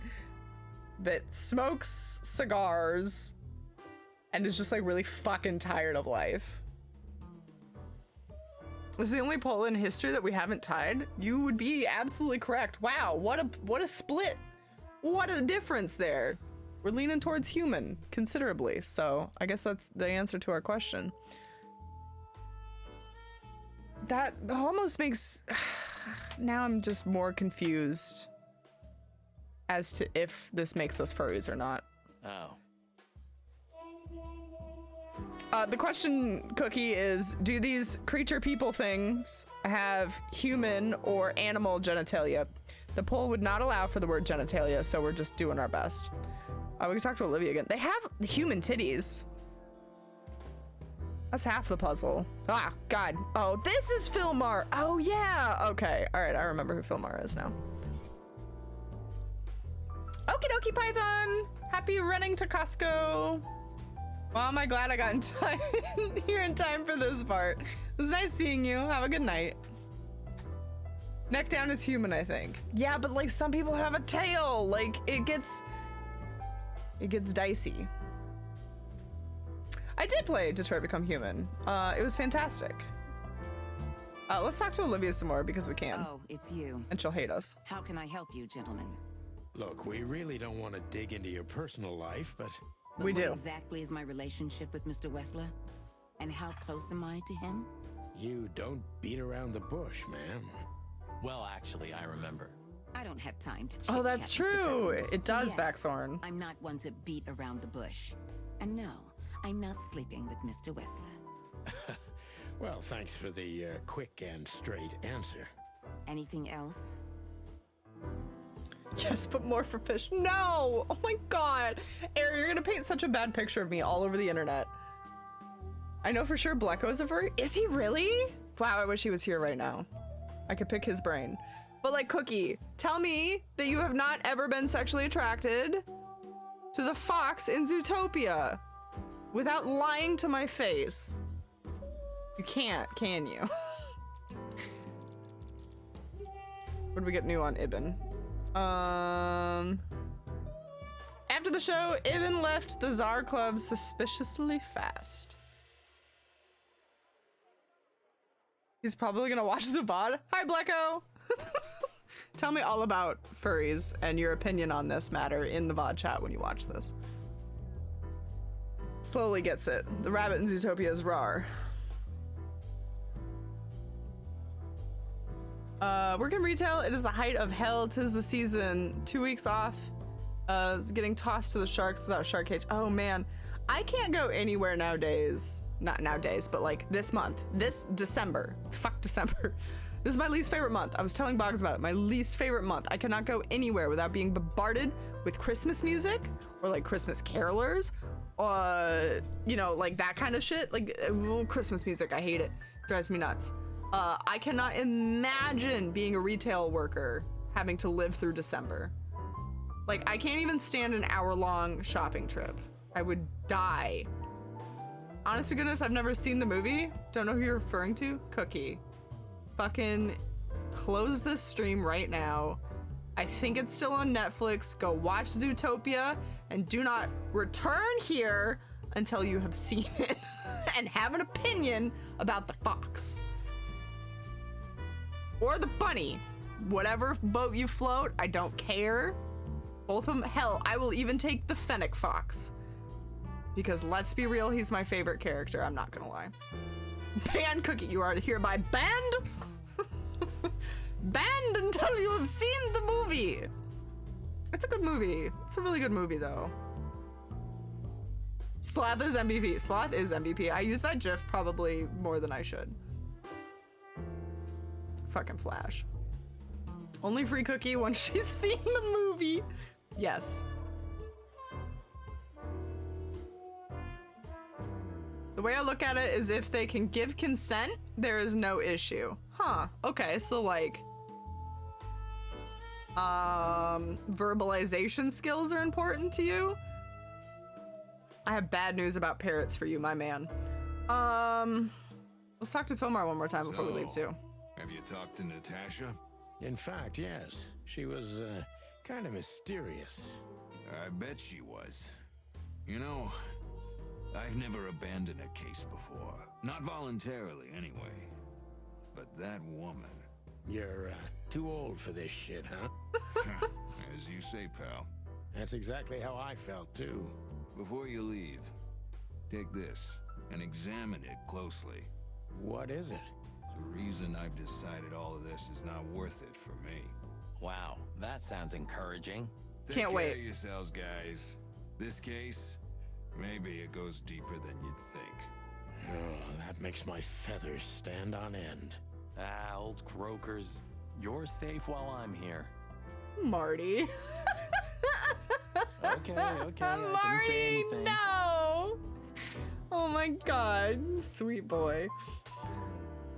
that smokes cigars and is just like really fucking tired of life. This is the only poll in history that we haven't tied. You would be absolutely correct. Wow, what a split. What a difference there. We're leaning towards human considerably. So I guess that's the answer to our question. That almost makes, now I'm just more confused as to if this makes us furries or not. Oh. The question, Cookie, is do these creature people things have human or animal genitalia? The poll would not allow for the word genitalia, so we're just doing our best. We can talk to Olivia again. They have human titties. That's half the puzzle. Ah, God. Oh, this is Philmar. Oh, yeah. Okay. All right. I remember who Philmar is now. Okie dokie, Python. Happy running to Costco. Well, am I glad I got in time here in time for this part. It was nice seeing you. Have a good night. Neck down is human, I think. Yeah, but like some people have a tail. Like it gets dicey. I did play Detroit Become Human. It was fantastic. Let's talk to Olivia some more because we can. Oh, it's you. And she'll hate us. How can I help you, gentlemen? Look, we really don't want to dig into your personal life, but We What do. exactly is my relationship with Mr. Wessler? And how close am I to him? you don't beat around the bush, ma'am. Well, actually, I remember. I don't have time to Oh, that's chit-chat, Mr. true. Furry. It does, Yes, Backsorn. I'm not one to beat around the bush. And no, I'm not sleeping with Mr. Wessler. Well, thanks for the quick and straight answer. Anything else? Yes, but more for fish. No! Oh my god. Ari, you're gonna paint such a bad picture of me all over the internet. I know for sure Blecko's a furry. Is he really? Wow, I wish he was here right now. I could pick his brain. But like, Cookie, tell me that you have not ever been sexually attracted to the fox in Zootopia without lying to my face. You can't, can you? What do we get new on Ibn? After the show, Ibn left the Tsar Club suspiciously fast. He's probably gonna watch the VOD. Hi, Blecko! Tell me all about furries and your opinion on this matter in the VOD chat when you watch this. Slowly gets it. The rabbit in Zootopia is rar. Work in retail, it is the height of hell. 'Tis the season. 2 weeks off. Getting tossed to the sharks without a shark cage. Oh man, I can't go anywhere nowadays. Not nowadays, but like this month. This December. Fuck December. This is my least favorite month. I was telling Boggs about it. My least favorite month. I cannot go anywhere without being bombarded with Christmas music or like Christmas carolers. You know, like that kind of shit. Like Christmas music, I hate it. Drives me nuts. I cannot imagine being a retail worker having to live through December. Like, I can't even stand an hour-long shopping trip. I would die. Honest to goodness, I've never seen the movie. Don't know who you're referring to. Cookie. Fucking close this stream right now. I think it's still on Netflix. Go watch Zootopia and do not return here until you have seen it and have an opinion about the fox. Or the bunny. Whatever boat you float, I don't care. Both of them, hell, I will even take the fennec fox. Because let's be real, he's my favorite character, I'm not gonna lie. Ban Cookie, you are hereby banned. Banned until you have seen the movie. It's a good movie. It's a really good movie though. Sloth is MVP. Sloth is MVP. I use that GIF probably more than I should. Fucking Flash. Only free Cookie once she's seen the movie. Yes. The way I look at it is if they can give consent, there is no issue. Huh, okay, so like, verbalization skills are important to you? I have bad news about parrots for you, my man. Let's talk to Filmar one more time before we leave too. Have you talked to Natasha? In fact, yes. She was, kind of mysterious. I bet she was. You know, I've never abandoned a case before. Not voluntarily, anyway. But that woman... You're, too old for this shit, huh? As you say, pal. That's exactly how I felt, too. Before you leave, take this and examine it closely. What is it? The reason I've decided all of this is not worth it for me. Wow, that sounds encouraging. Can't wait. Take care of yourselves, guys. This case, maybe it goes deeper than you'd think. Oh, that makes my feathers stand on end. Ah, old croakers. You're safe while I'm here. Marty. Okay, I didn't say Marty, anything. no! Oh my god, sweet boy.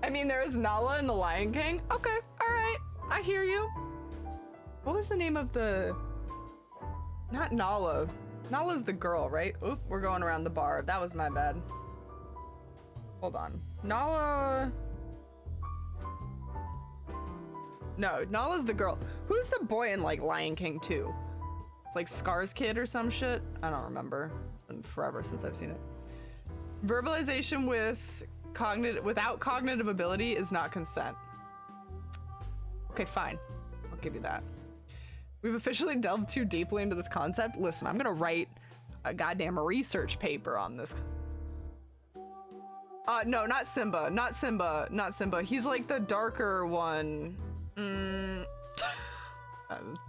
I mean, there is Nala in The Lion King. Okay, alright, I hear you. What was the name of the... Not Nala. Nala's the girl, right? Oop, we're going around the bar. That was my bad. Hold on. Nala... No, Nala's the girl. Who's the boy in, like, Lion King 2? It's like Scar's kid or some shit? I don't remember. It's been forever since I've seen it. Verbalization without cognitive ability is not consent. Okay, fine. I'll give you that. We've officially delved too deeply into this concept. Listen, I'm gonna write a goddamn research paper on this. No, not Simba. Not Simba. Not Simba. He's like the darker one. That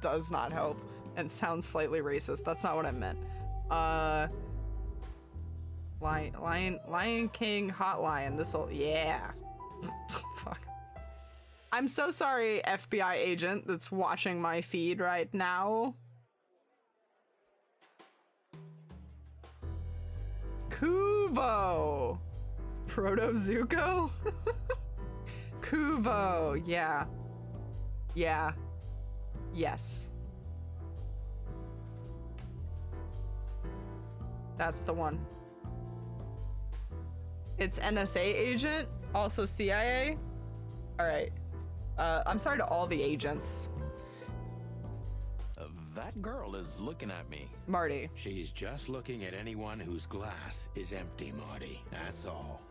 does not help and sounds slightly racist. That's not what I meant. Lion King Hot Lion. This'll, yeah. Fuck. I'm so sorry, FBI agent that's watching my feed right now. Kuvo. Proto-Zuko? Kuvo, yeah. Yeah. Yes. That's the one. It's NSA agent, also CIA. All right. I'm sorry to all the agents. That girl is looking at me. Marty. She's just looking at anyone whose glass is empty, Marty. That's all.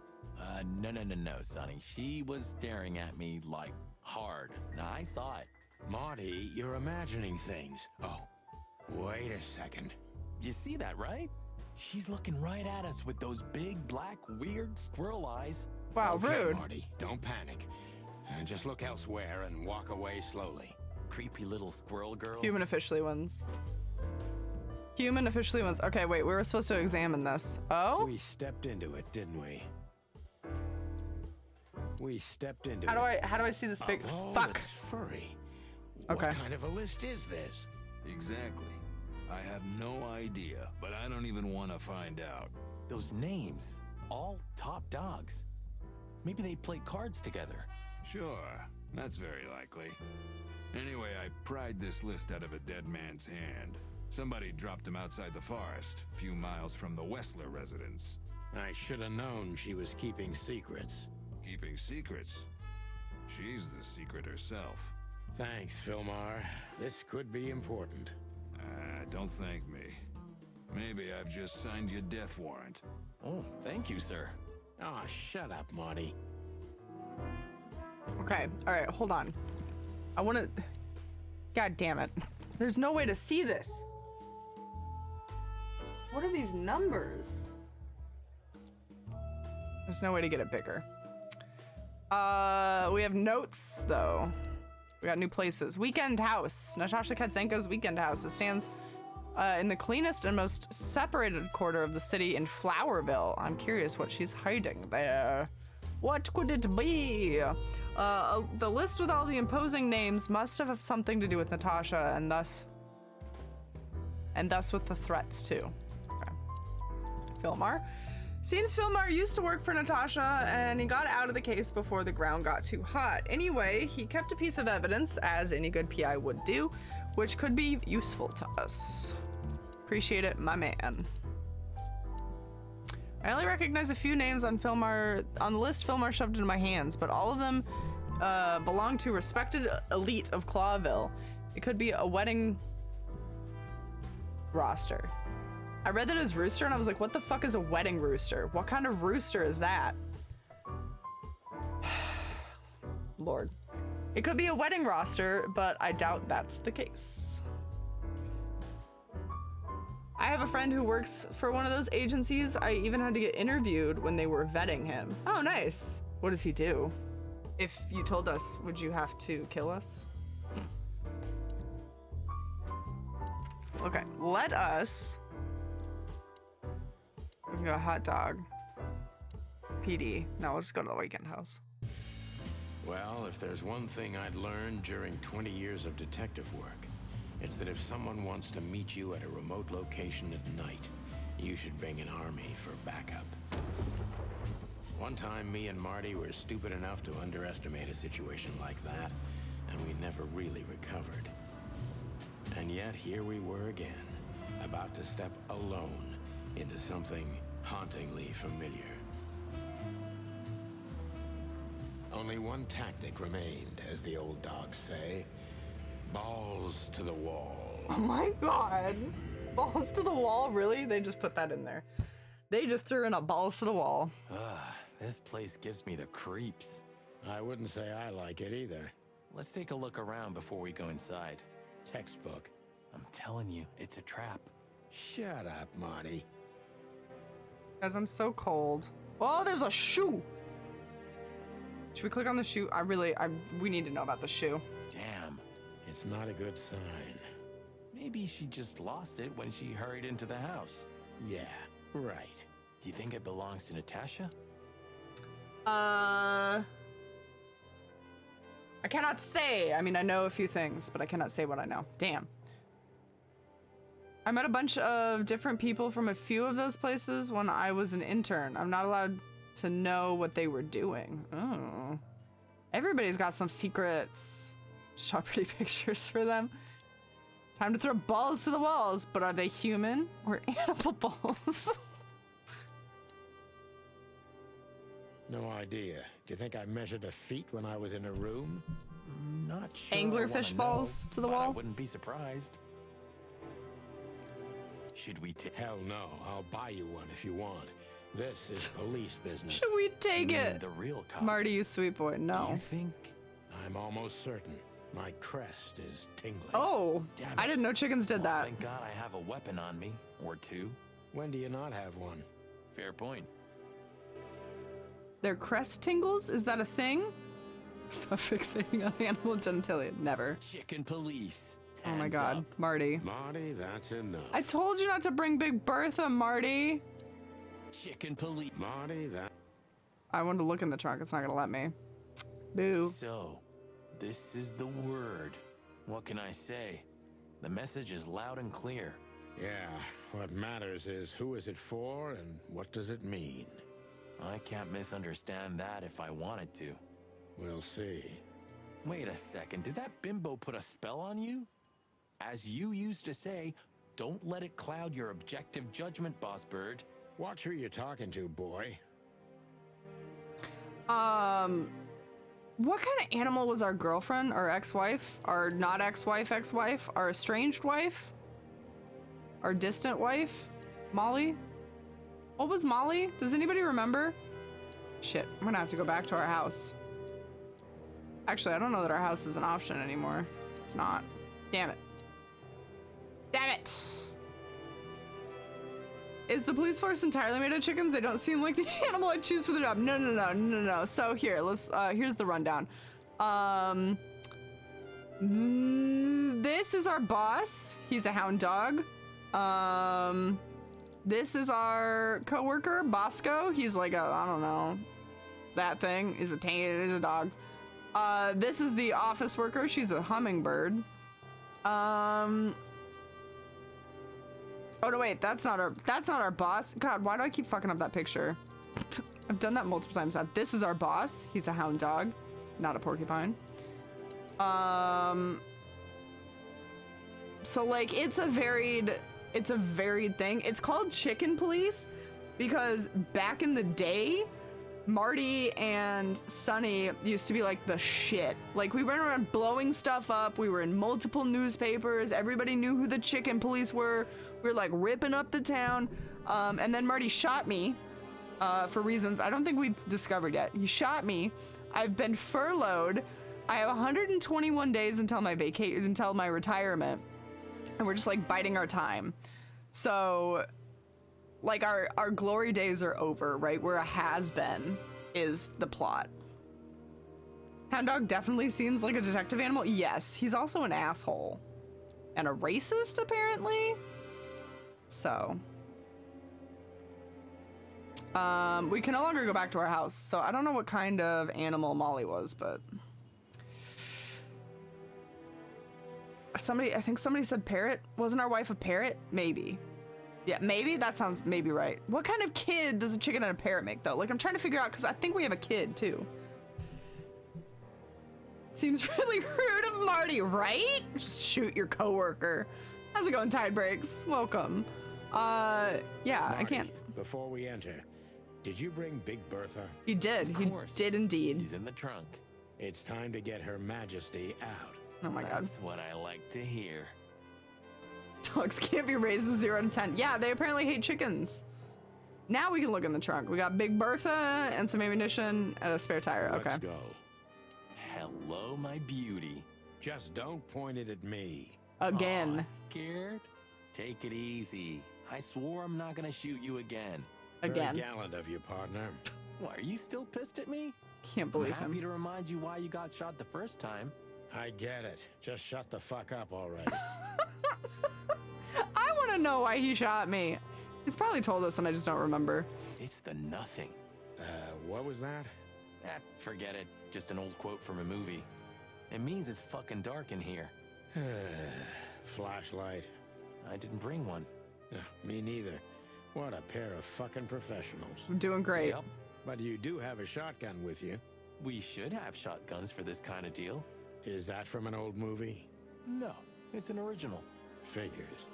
No, Sonny. She was staring at me, like, hard. Now, I saw it. Marty, you're imagining things. Oh, wait a second. You see that, right? She's looking right at us with those big, black, weird squirrel eyes. Wow, Okay, rude. Marty, don't panic. Just look elsewhere and walk away slowly. Creepy little squirrel girl. Human officially wins. Human officially wins. Okay, wait, we were supposed to examine this. Oh? We stepped into it, didn't we? We stepped into How do I see this big... Of all Fuck. that's furry. Okay. What kind of a list is this? Exactly. I have no idea, but I don't even want to find out. Those names, all top dogs. Maybe they play cards together. Sure, that's very likely. Anyway, I pried this list out of a dead man's hand. Somebody dropped him outside the forest, a few miles from the Wessler residence. I should have known she was keeping secrets. Keeping secrets? She's the secret herself. Thanks, Filmar. This could be important. Don't thank me. Maybe I've just signed your death warrant. Oh, thank you, sir. Oh, shut up, Marty. Okay, all right, hold on. I want to... God damn it. There's no way to see this. What are these numbers? There's no way to get it bigger. We have notes, though. We got new places. Weekend house. Natasha Katzenko's weekend house. It stands in the cleanest and most separated quarter of the city in Flowerville. I'm curious what she's hiding there. What could it be? The list with all the imposing names must have something to do with Natasha, and thus with the threats too. Okay. Filmar. Seems Filmar used to work for Natasha, and he got out of the case before the ground got too hot. Anyway, he kept a piece of evidence, as any good PI would do, which could be useful to us. Appreciate it, my man. I only recognize a few names on the list Filmar shoved into my hands, but all of them belong to respected elite of Clawville. It could be a wedding roster. I read that as rooster and I was like, what the fuck is a wedding rooster? What kind of rooster is that? Lord. It could be a wedding roster, but I doubt that's the case. I have a friend who works for one of those agencies. I even had to get interviewed when they were vetting him. Oh, nice. What does he do? If you told us, would you have to kill us? Okay, let us... We've got a hot dog. PD. No, we'll just go to the weekend house. Well, if there's one thing I'd learned during 20 years of detective work, it's that if someone wants to meet you at a remote location at night, you should bring an army for backup. One time, me and Marty were stupid enough to underestimate a situation like that, and we never really recovered. And yet, here we were again, about to step alone into something hauntingly familiar. Only one tactic remained, as the old dogs say. Balls to the wall. Oh my god. Balls to the wall? Really? They just put that in there. They just threw in a balls to the wall. This place gives me the creeps. I wouldn't say I like it either. Let's take a look around before we go inside. Textbook. I'm telling you, it's a trap. Shut up, Marty. Guys, I'm so cold. Oh, there's a shoe. Should we click on the shoe? We need to know about the shoe. Damn. It's not a good sign. Maybe she just lost it when she hurried into the house. Yeah, right. Do you think it belongs to Natasha? I cannot say. I mean, I know a few things, but I cannot say what I know. Damn. I met a bunch of different people from a few of those places when I was an intern. I'm not allowed to know what they were doing. Oh. Everybody's got some secrets. Shot pretty pictures for them. Time to throw balls to the walls, but are they human or animal balls? No idea. Do you think I measured a feet when I was in a room? Not sure. Anglerfish balls to the but I wall? wouldn't be surprised. Should we take? Hell no. I'll buy you one if you want. This is police business. Should we take it? The real cops. Marty, you sweet boy. Do No. you think? I'm almost certain. My crest is tingling. Oh, Damn I it. didn't know chickens did Well, that. Thank God I have a weapon on me, or two. When do you not have one? Fair point. Their crest tingles? Is that a thing? Stop fixating on animal genitalia. Never. Chicken police. Oh my Hands god, up. Marty. Marty, that's enough. I told you not to bring Big Bertha, Marty. Chicken police. Marty, that... I wanted to look in the trunk. It's not gonna let me. Boo. So, this is the word. What can I say? The message is loud and clear. Yeah, what matters is who is it for and what does it mean? I can't misunderstand that if I wanted to. We'll see. Wait a second, did that bimbo put a spell on you? As you used to say, don't let it cloud your objective judgment, Boss Bird. Watch who you're talking to, boy. What kind of animal was our girlfriend, our ex-wife, our not ex-wife, ex-wife, our estranged wife, our distant wife, Molly? What was Molly? Does anybody remember? Shit, I'm gonna have to go back to our house. Actually, I don't know that our house is an option anymore. It's not. Damn it. Damn it! Is the police force entirely made of chickens? They don't seem like the animal I'd choose for the job. No. So here, let's, here's the rundown. This is our boss. He's a hound dog. This is our coworker, Bosco. He's like a, I don't know, that thing. He's a dog. This is the office worker. She's a hummingbird. Oh no, wait, that's not our boss. God, why do I keep fucking up that picture? I've done that multiple times now. This is our boss. He's a hound dog, not a porcupine. So like it's a varied thing. It's called chicken police because back in the day, Marty and Sunny used to be like the shit. Like we went around blowing stuff up. We were in multiple newspapers. Everybody knew who the chicken police were. We were like ripping up the town. And then Marty shot me for reasons I don't think we've discovered yet. He shot me. I've been furloughed. I have 121 days until my retirement. And we're just like biding our time. So like our glory days are over, right? We're a has-been is the plot. Hound dog definitely seems like a detective animal. Yes, he's also an asshole and a racist apparently. So we can no longer go back to our house. So I don't know what kind of animal Molly was, but I think somebody said parrot. Wasn't our wife a parrot? Maybe. Yeah, maybe that sounds maybe right. What kind of kid does a chicken and a parrot make though? Like I'm trying to figure out because I think we have a kid too. Seems really rude of Marty, right? Just shoot your coworker. How's it going, Tide Breaks? Welcome. Yeah, Marty, I can't. Before we enter, did you bring Big Bertha? He did. He did indeed. She's in the trunk. It's time to get Her Majesty out. Oh my God. That's what I like to hear. Dogs can't be raised to 0 to 10. Yeah, they apparently hate chickens. Now we can look in the trunk. We got Big Bertha and some ammunition and a spare tire. Okay. Let's go. Hello, my beauty. Just don't point it at me. Again. Aw, scared? Take it easy. I swore I'm not gonna shoot you again. Again. Very gallant of you, partner. Why, are you still pissed at me? Can't believe I'm happy him. to remind you why you got shot the first time. I get it. Just shut the fuck up already. I want to know why he shot me. He's probably told us and I just don't remember. It's the nothing. What was that? Forget it. Just an old quote from a movie. It means it's fucking dark in here. Flashlight. I didn't bring one. Me neither. What a pair of fucking professionals. I'm doing great. Yep. But you do have a shotgun with you. We should have shotguns for this kind of deal. Is that from an old movie? No, it's an original. Figures.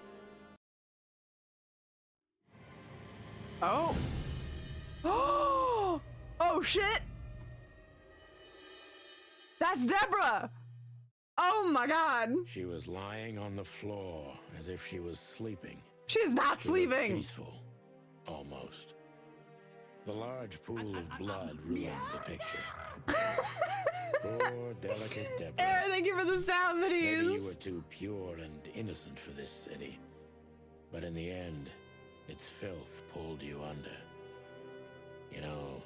Oh. Oh shit. That's Deborah. Oh my God. She was lying on the floor as if she was sleeping. She's not She looked sleeping. peaceful. Almost. The large pool of blood ruined the picture. Poor, delicate Deborah. Aaron, thank you for the sound Maybe you were videos. too pure and innocent for this city. But in the end, its filth pulled you under. You know,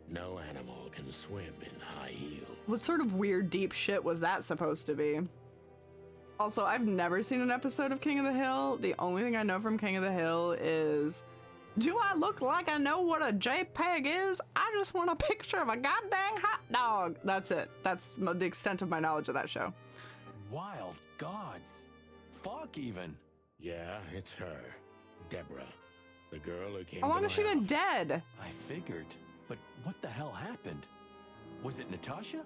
no animal can swim in high heels. What sort of weird deep shit was that supposed to be? Also, I've never seen an episode of King of the Hill. The only thing I know from King of the Hill is, do I look like I know what a JPEG is? I just want a picture of a goddamn hot dog. That's it. That's the extent of my knowledge of that show. Wild gods. Fuck even. Yeah, it's her. Deborah. The girl who came How to long my has she been house. dead? I figured. But what the hell happened? Was it Natasha?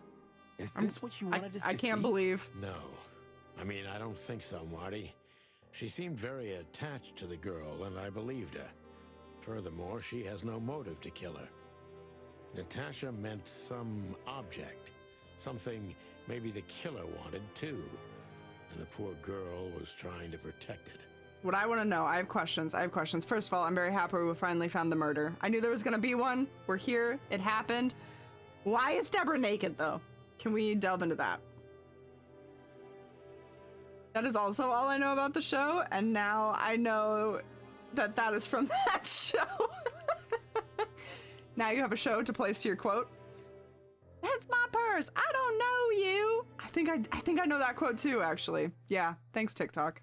Is this what you wanted us to I can't see? believe. No. I mean, I don't think so, Marty. She seemed very attached to the girl, and I believed her. Furthermore, she has no motive to kill her. Natasha meant some object. Something maybe the killer wanted, too. And the poor girl was trying to protect it. What I want to know, I have questions. First of all, I'm very happy we finally found the murder. I knew there was going to be one. We're here. It happened. Why is Deborah naked, though? Can we delve into that? That is also all I know about the show, and now I know that that is from that show. Now you have a show to place to your quote. That's my purse. I don't know you. I think I know that quote too, actually. Yeah, thanks TikTok.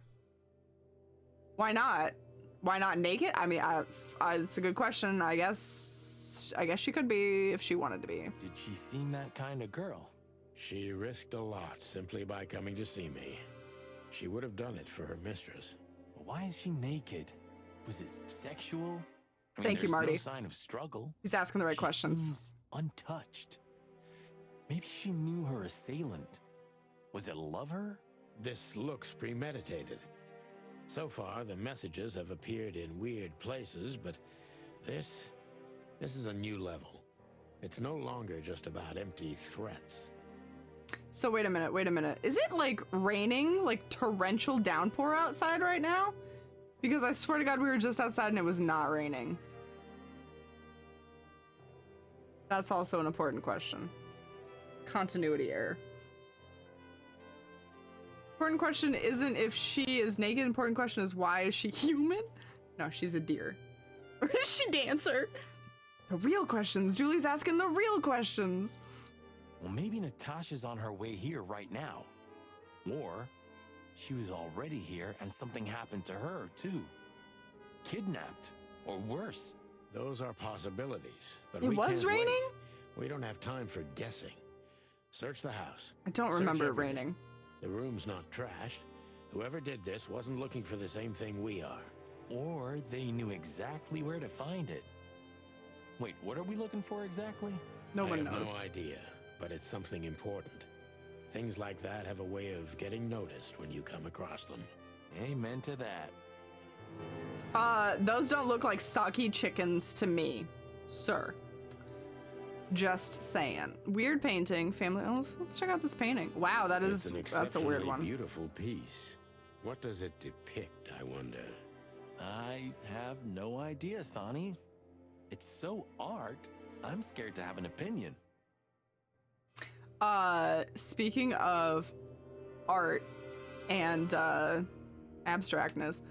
Why not? Why not naked? I mean, it's a good question. I guess she could be if she wanted to be. Did she seem that kind of girl? She risked a lot simply by coming to see me. She would have done it for her mistress. But why is she naked? Was it sexual? I mean, Thank you, there's Marty. no sign of struggle. He's asking the right She questions. seems untouched. Maybe she knew her assailant. Was it lover? This looks premeditated. So far, the messages have appeared in weird places, but this is a new level. It's no longer just about empty threats. So wait a minute. Is it like raining, like torrential downpour outside right now? Because I swear to God, we were just outside and it was not raining. That's also an important question. Continuity error. Important question isn't if she is naked. Important question is why is she human? No, she's a deer. Or is she dancer? The real questions. Julie's asking the real questions. Well, maybe Natasha's on her way here right now. Or she was already here and something happened to her, too. Kidnapped, or worse. Those are possibilities, but It we was can't wait. raining? We don't have time for guessing. Search the house. I don't Search remember it everything. raining. The room's not trashed. Whoever did this wasn't looking for the same thing we are. Or they knew exactly where to find it. Wait, what are we looking for exactly? No I one have knows. no idea, but it's something important. Things like that have a way of getting noticed when you come across them. Amen to that. Those don't look like soggy chickens to me, sir. Just saying. Weird painting, family. Oh, let's check out this painting. Wow, It's an that's a weird exceptionally one. beautiful piece. What does it depict, I wonder? I have no idea, Sonny. It's so art, I'm scared to have an opinion. Speaking of art and abstractness,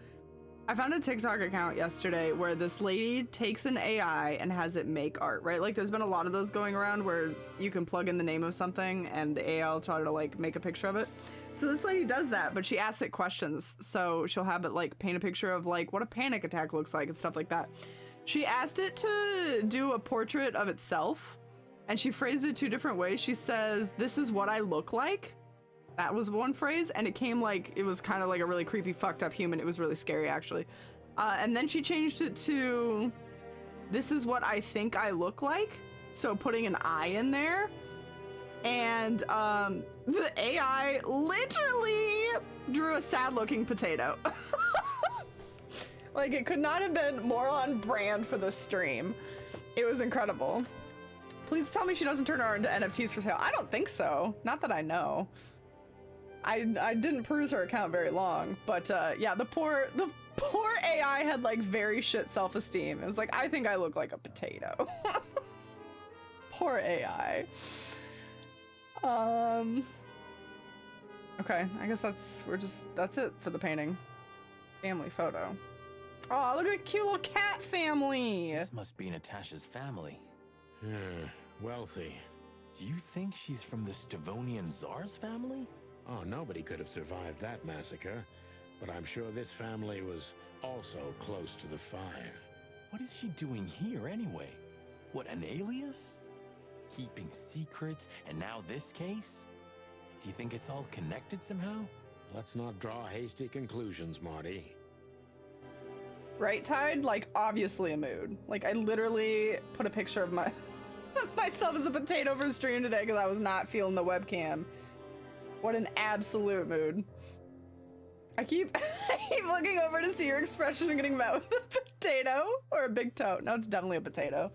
I found a TikTok account yesterday where this lady takes an AI and has it make art, right? Like there's been a lot of those going around where you can plug in the name of something and the AI will try to like make a picture of it. So this lady does that, but she asks it questions. So she'll have it like paint a picture of like what a panic attack looks like and stuff like that. She asked it to do a portrait of itself, and she phrased it two different ways. She says, "This is what I look like." That was one phrase, and it came like, it was kind of like a really creepy, fucked up human. It was really scary, actually. And then she changed it to, "This is what I think I look like." So putting an I in there. And the AI literally drew a sad-looking potato. Like, it could not have been more on brand for the stream. It was incredible. Please tell me she doesn't turn her into NFTs for sale. I don't think so. Not that I know. I didn't peruse her account very long, but yeah, the poor AI had like very shit self-esteem. It was like, I think I look like a potato. Poor AI. Okay, I guess that's it for the painting. Family photo. Oh, look at the cute little cat family. This must be Natasha's family. Wealthy. Do you think she's from the Stavonian Tsar's family? Oh, nobody could have survived that massacre, but I'm sure this family was also close to the fire. What is she doing here anyway? What, an alias? Keeping secrets, and now this case? Do you think it's all connected somehow? Let's not draw hasty conclusions, Marty. right Tide? Like, obviously a mood. Like, I literally put a picture of myself as a potato for stream today because I was not feeling the webcam. What an absolute mood. I keep looking over to see your expression and getting met with a potato or a big toe. No, it's definitely a potato.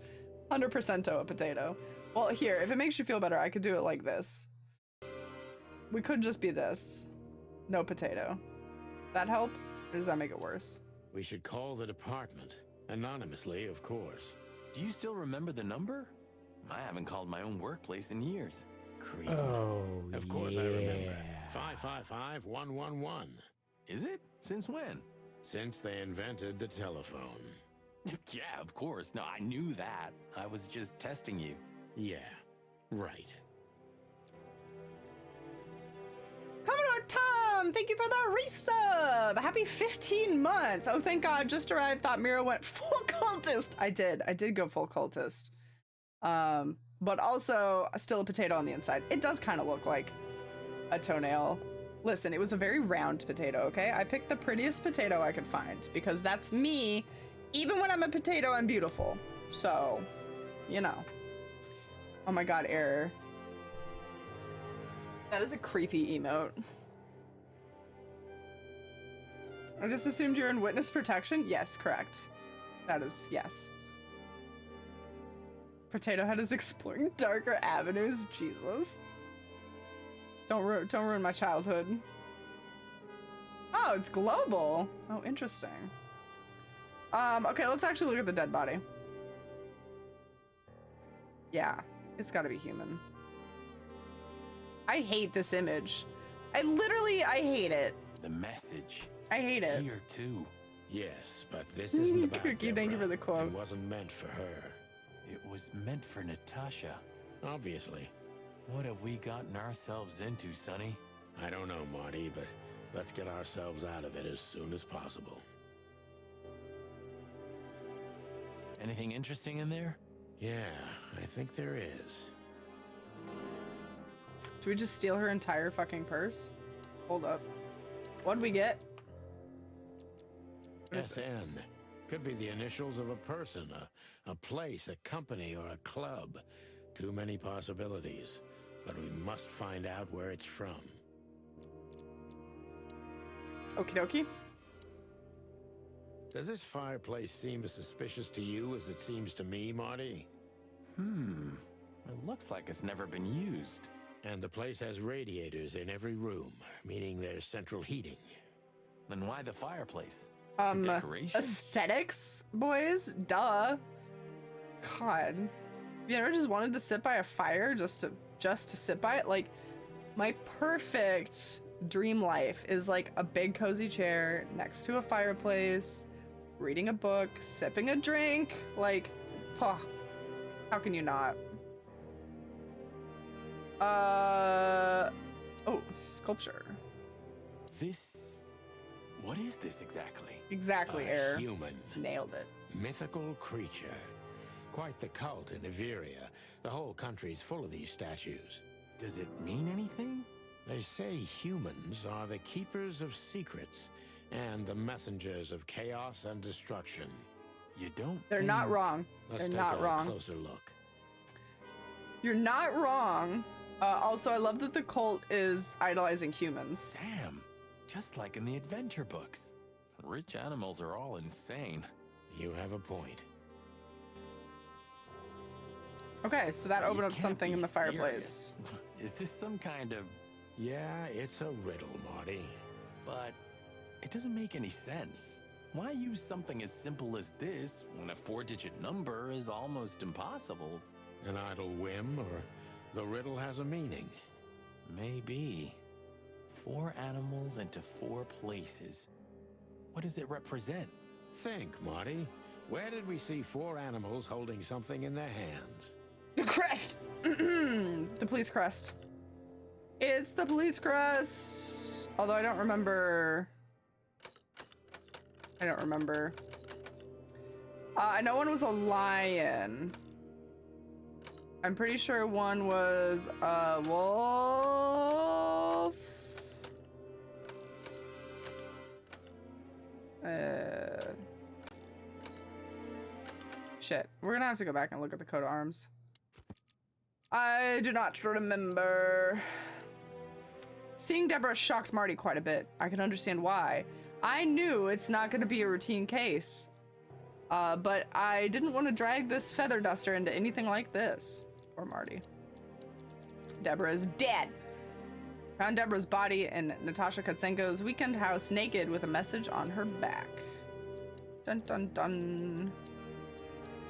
100% a potato. Well, here, if it makes you feel better, I could do it like this. We could just be this. No potato. That help? Or does that make it worse? We should call the department. Anonymously, of course. Do you still remember the number? I haven't called my own workplace in years. Creep. Oh, Of course I remember. 555-111. Is it? Since when? Since they invented the telephone. Yeah, of course. No, I knew that. I was just testing you. Yeah, right. Commodore Tom, thank you for the resub. Happy 15 months. Oh, thank God. Just arrived. Thought Mira went full cultist. I did go full cultist. But also still a potato on the inside. It does kind of look like a toenail. Listen, it was a very round potato, okay? I picked the prettiest potato I could find because that's me. Even when I'm a potato, I'm beautiful. So, you know. Oh my God, error. That is a creepy emote. I just assumed you're in witness protection? Yes, correct. That is, yes. Potato Head is exploring darker avenues. Jesus. Don't ruin my childhood. Oh, it's global. Oh, interesting. Okay, let's actually look at the dead body. Yeah, it's gotta be human. I hate this image. I hate it. The message. I hate it. Here, too. Yes, but this isn't about Cookie, thank you for the quote. It wasn't meant for her. It was meant for Natasha. Obviously. What have we gotten ourselves into, Sonny? I don't know, Marty, but let's get ourselves out of it as soon as possible. Anything interesting in there? Yeah, I think there is. Do we just steal her entire fucking purse? Hold up. What'd we get? What is this? SN. Could be the initials of a person, a place, a company, or a club. Too many possibilities. But we must find out where it's from. Okie dokie. Does this fireplace seem as suspicious to you as it seems to me, Marty? It looks like it's never been used. And the place has radiators in every room, meaning there's central heating. Then why the fireplace? For decorations? Aesthetics, boys? Duh. God. You ever just wanted to sit by a fire just to sit by it? Like, my perfect dream life is like a big cozy chair next to a fireplace, reading a book, sipping a drink. Like, how can you not? Oh, sculpture. What is this exactly? Exactly, A Error. human. Nailed it. Mythical creature. Quite the cult in Iveria. The whole country's full of these statues. Does it mean anything? They say humans are the keepers of secrets and the messengers of chaos and destruction. You don't They're think... not wrong. Let's They're take not a wrong. closer look. You're not wrong. Also, I love that the cult is idolizing humans. Damn. Just like in the adventure books. Rich animals are all insane. You have a point. Okay, so that You opened up can't something be in the serious. fireplace. Is this some kind of... Yeah, it's a riddle, Marty. But it doesn't make any sense. Why use something as simple as this when a 4-digit number is almost impossible? An idle whim, or the riddle has a meaning. Maybe. 4 animals into 4 places. What does it represent? Think, Marty. Where did we see 4 animals holding something in their hands? The crest! The police crest. It's the police crest! Although I don't remember... I know one was a lion. I'm pretty sure one was a wolf. We're gonna have to go back and look at the coat of arms. I do not remember. Seeing Deborah shocked Marty quite a bit. I can understand why. I knew it's not going to be a routine case. But I didn't want to drag this feather duster into anything like this. Poor Marty. Deborah is dead. Found Deborah's body in Natasha Katsenko's weekend house naked with a message on her back. Dun dun dun.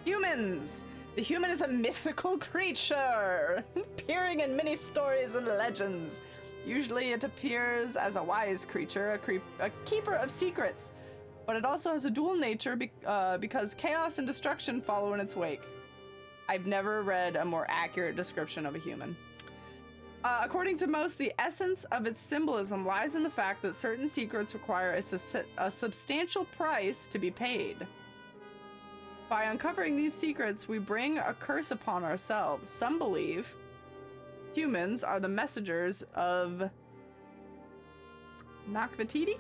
Humans! The human is a mythical creature, appearing in many stories and legends. Usually it appears as a wise creature, a keeper of secrets, but it also has a dual nature because chaos and destruction follow in its wake. I've never read a more accurate description of a human. According to most, the essence of its symbolism lies in the fact that certain secrets require a substantial price to be paid. By uncovering these secrets, we bring a curse upon ourselves. Some believe humans are the messengers of Nakvatiti,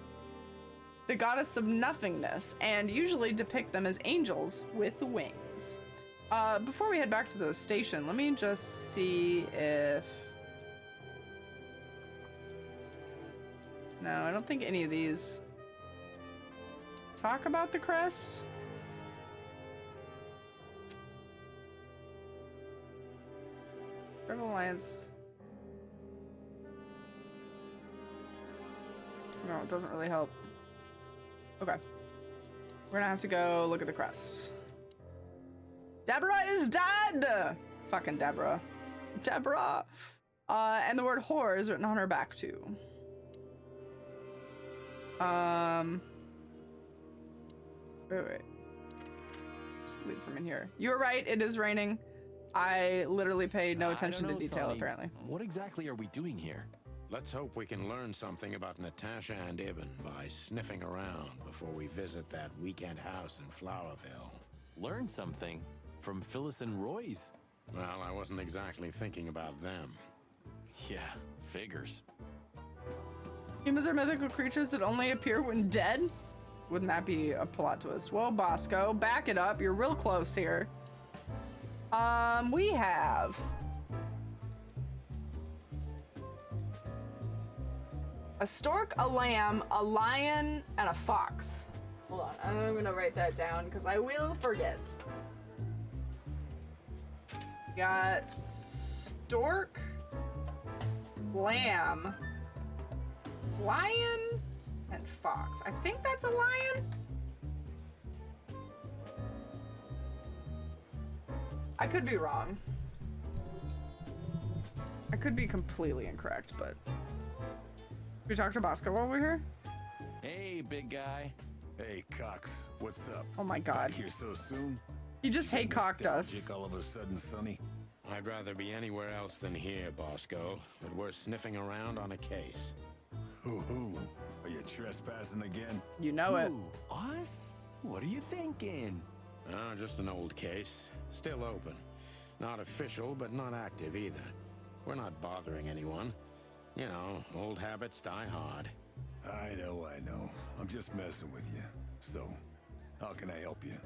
the goddess of nothingness, and usually depict them as angels with wings. Before we head back to the station, let me just see if... No, I don't think any of these talk about the crest. Rebel Alliance. No, it doesn't really help. Okay. We're gonna have to go look at the crest. Deborah is dead! Fucking Deborah. Deborah! And the word whore is written on her back, too. Wait. Just leave from in here. You were right, it is raining. I literally paid no attention to detail, Sonny. apparently. What exactly are we doing here? Let's hope we can learn something about Natasha and Ibn by sniffing around before we visit that weekend house in Flowerville. Learn something from Phyllis and Roy's. Well, I wasn't exactly thinking about them. Yeah, figures. Humans are mythical creatures that only appear when dead? Wouldn't that be a plot twist? Whoa, Bosco, back it up. You're real close here. We have a stork, a lamb, a lion, and a fox. Hold on, I'm gonna write that down because I will forget. Got stork, lamb, lion, and fox. I think that's a lion. I could be wrong. I could be completely incorrect, but... We talked to Bosco while we're here? Hey, big guy. Hey, Cox, what's up? Oh my god. Back here so soon? He just hey-cocked us. Nostalgic all of a sudden, Sonny? I'd rather be anywhere else than here, Bosco, but we're sniffing around on a case. Hoo-hoo. Are you trespassing again? You know it. Ooh, us? What are you thinking? Just an old case. Still open. Not official, but not active either. We're not bothering anyone. You know, old habits die hard. I know. I'm just messing with you. So, how can I help you?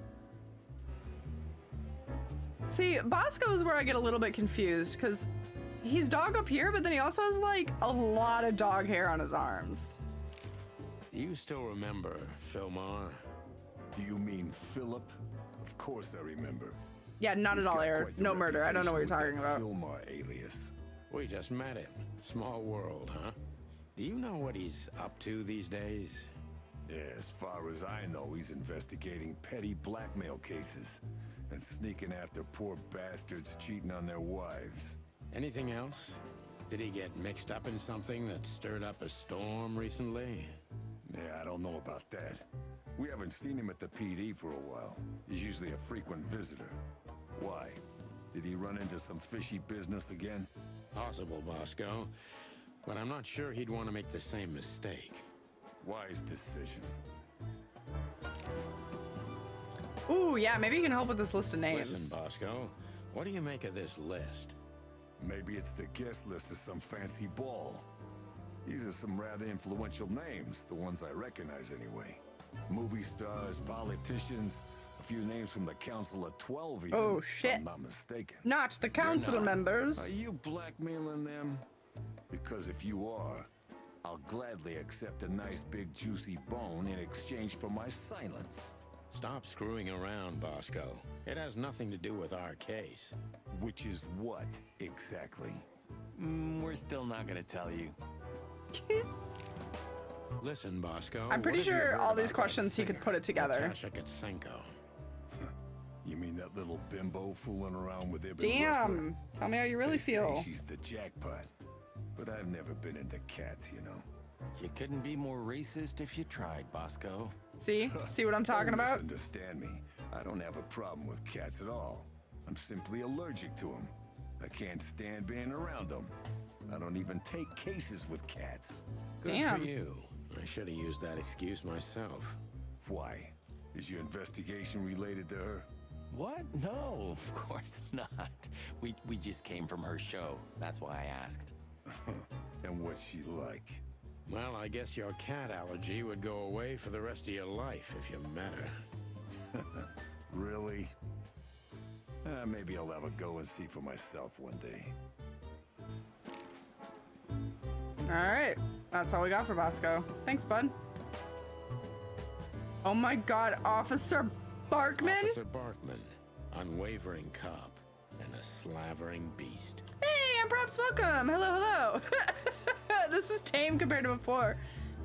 See, Bosco is where I get a little bit confused, because he's dog up here, but then he also has, like, a lot of dog hair on his arms. Do you still remember Philmar? Do you mean Philip? Of course I remember. Yeah, not He's at all, got Eric. quite the No murder. I don't know what you're talking reputation with about. that Philmar alias. We just met him. Small world, huh? Do you know what he's up to these days? Yeah, as far as I know, he's investigating petty blackmail cases and sneaking after poor bastards cheating on their wives. Anything else? Did he get mixed up in something that stirred up a storm recently? Yeah, I don't know about that. We haven't seen him at the PD for a while. He's usually a frequent visitor. Why? Did he run into some fishy business again? Possible, Bosco. But I'm not sure he'd want to make the same mistake. Wise decision. Ooh, yeah, maybe you can help with this list of names. Listen, Bosco, what do you make of this list? Maybe it's the guest list of some fancy ball. These are some rather influential names, the ones I recognize anyway. Movie stars, politicians, a few names from the Council of 12 even, Oh, if shit. I'm not mistaken. Not the council not. members. Are you blackmailing them? Because if you are, I'll gladly accept a nice big juicy bone in exchange for my silence. Stop screwing around, Bosco. It has nothing to do with our case. Which is what, exactly? We're still not gonna tell you. Listen, Bosco. I'm pretty what have you sure heard all these about that questions he could singer, put it together. Natasha Katsenko? You mean that little bimbo fooling around with Ibn Damn. Tell me how you really They say feel. she's the jackpot. But I've never been into cats, you know. You couldn't be more racist if you tried, Bosco. See? See what I'm talking Don't about? misunderstand me. I don't have a problem with cats at all. I'm simply allergic to them. I can't stand being around them. I don't even take cases with cats. Good Damn. for you. I should have used that excuse myself. Why? Is your investigation related to her? What? No, of course not. We just came from her show. That's why I asked. And what's she like? Well, I guess your cat allergy would go away for the rest of your life if you met her. Really? Maybe I'll have a go and see for myself one day. Alright. That's all we got for Bosco. Thanks, bud. Oh my god, Officer Barkman? Officer Barkman, unwavering cop, and a slavering beast. Hey, I'm Props. Welcome. Hello, hello. This is tame compared to before.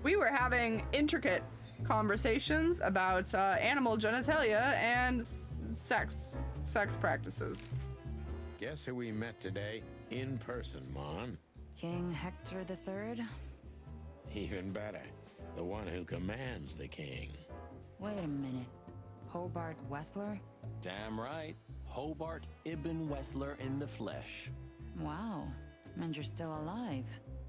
We were having intricate conversations about animal genitalia and sex practices. Guess who we met today in person, Mon? King Hector III? Even better, the one who commands the king. Wait a minute. Hobart Wessler? Damn right. Hobart Ibn Wessler in the flesh. Wow. And you're still alive.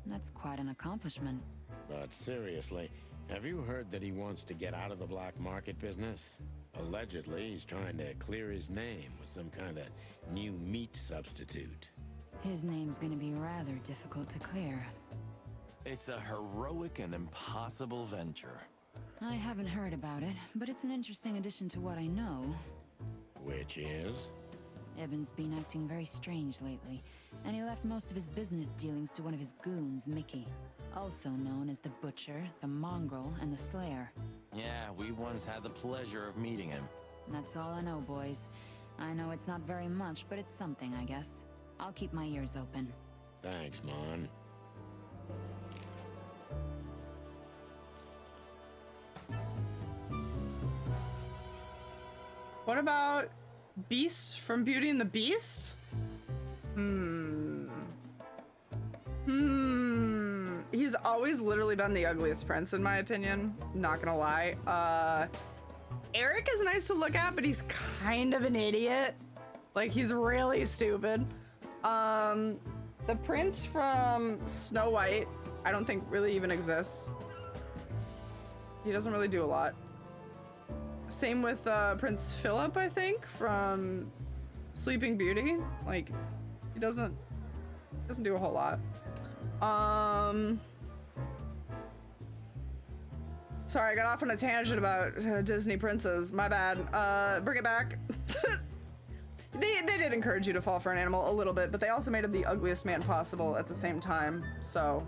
That's quite an accomplishment. But seriously, have you heard that he wants to get out of the black market business? Allegedly, he's trying to clear his name with some kind of new meat substitute. His name's gonna be rather difficult to clear. It's a heroic and impossible venture. I haven't heard about it, but it's an interesting addition to what I know. Which is? Ibn's been acting very strange lately, and he left most of his business dealings to one of his goons, Mickey. Also known as the Butcher, the Mongrel, and the Slayer. Yeah, we once had the pleasure of meeting him. That's all I know, boys. I know it's not very much, but it's something, I guess. I'll keep my ears open. Thanks, Mon. What about Beast from Beauty and the Beast? He's always literally been the ugliest prince, in my opinion. Not gonna lie. Eric is nice to look at, but he's kind of an idiot. Like, he's really stupid. The prince from Snow White, I don't think really even exists. He doesn't really do a lot. Same with Prince Philip, I think, from Sleeping Beauty. Like, he doesn't do a whole lot. Sorry, I got off on a tangent about Disney princes. My bad. Bring it back. They did encourage you to fall for an animal a little bit, but they also made him the ugliest man possible at the same time. So,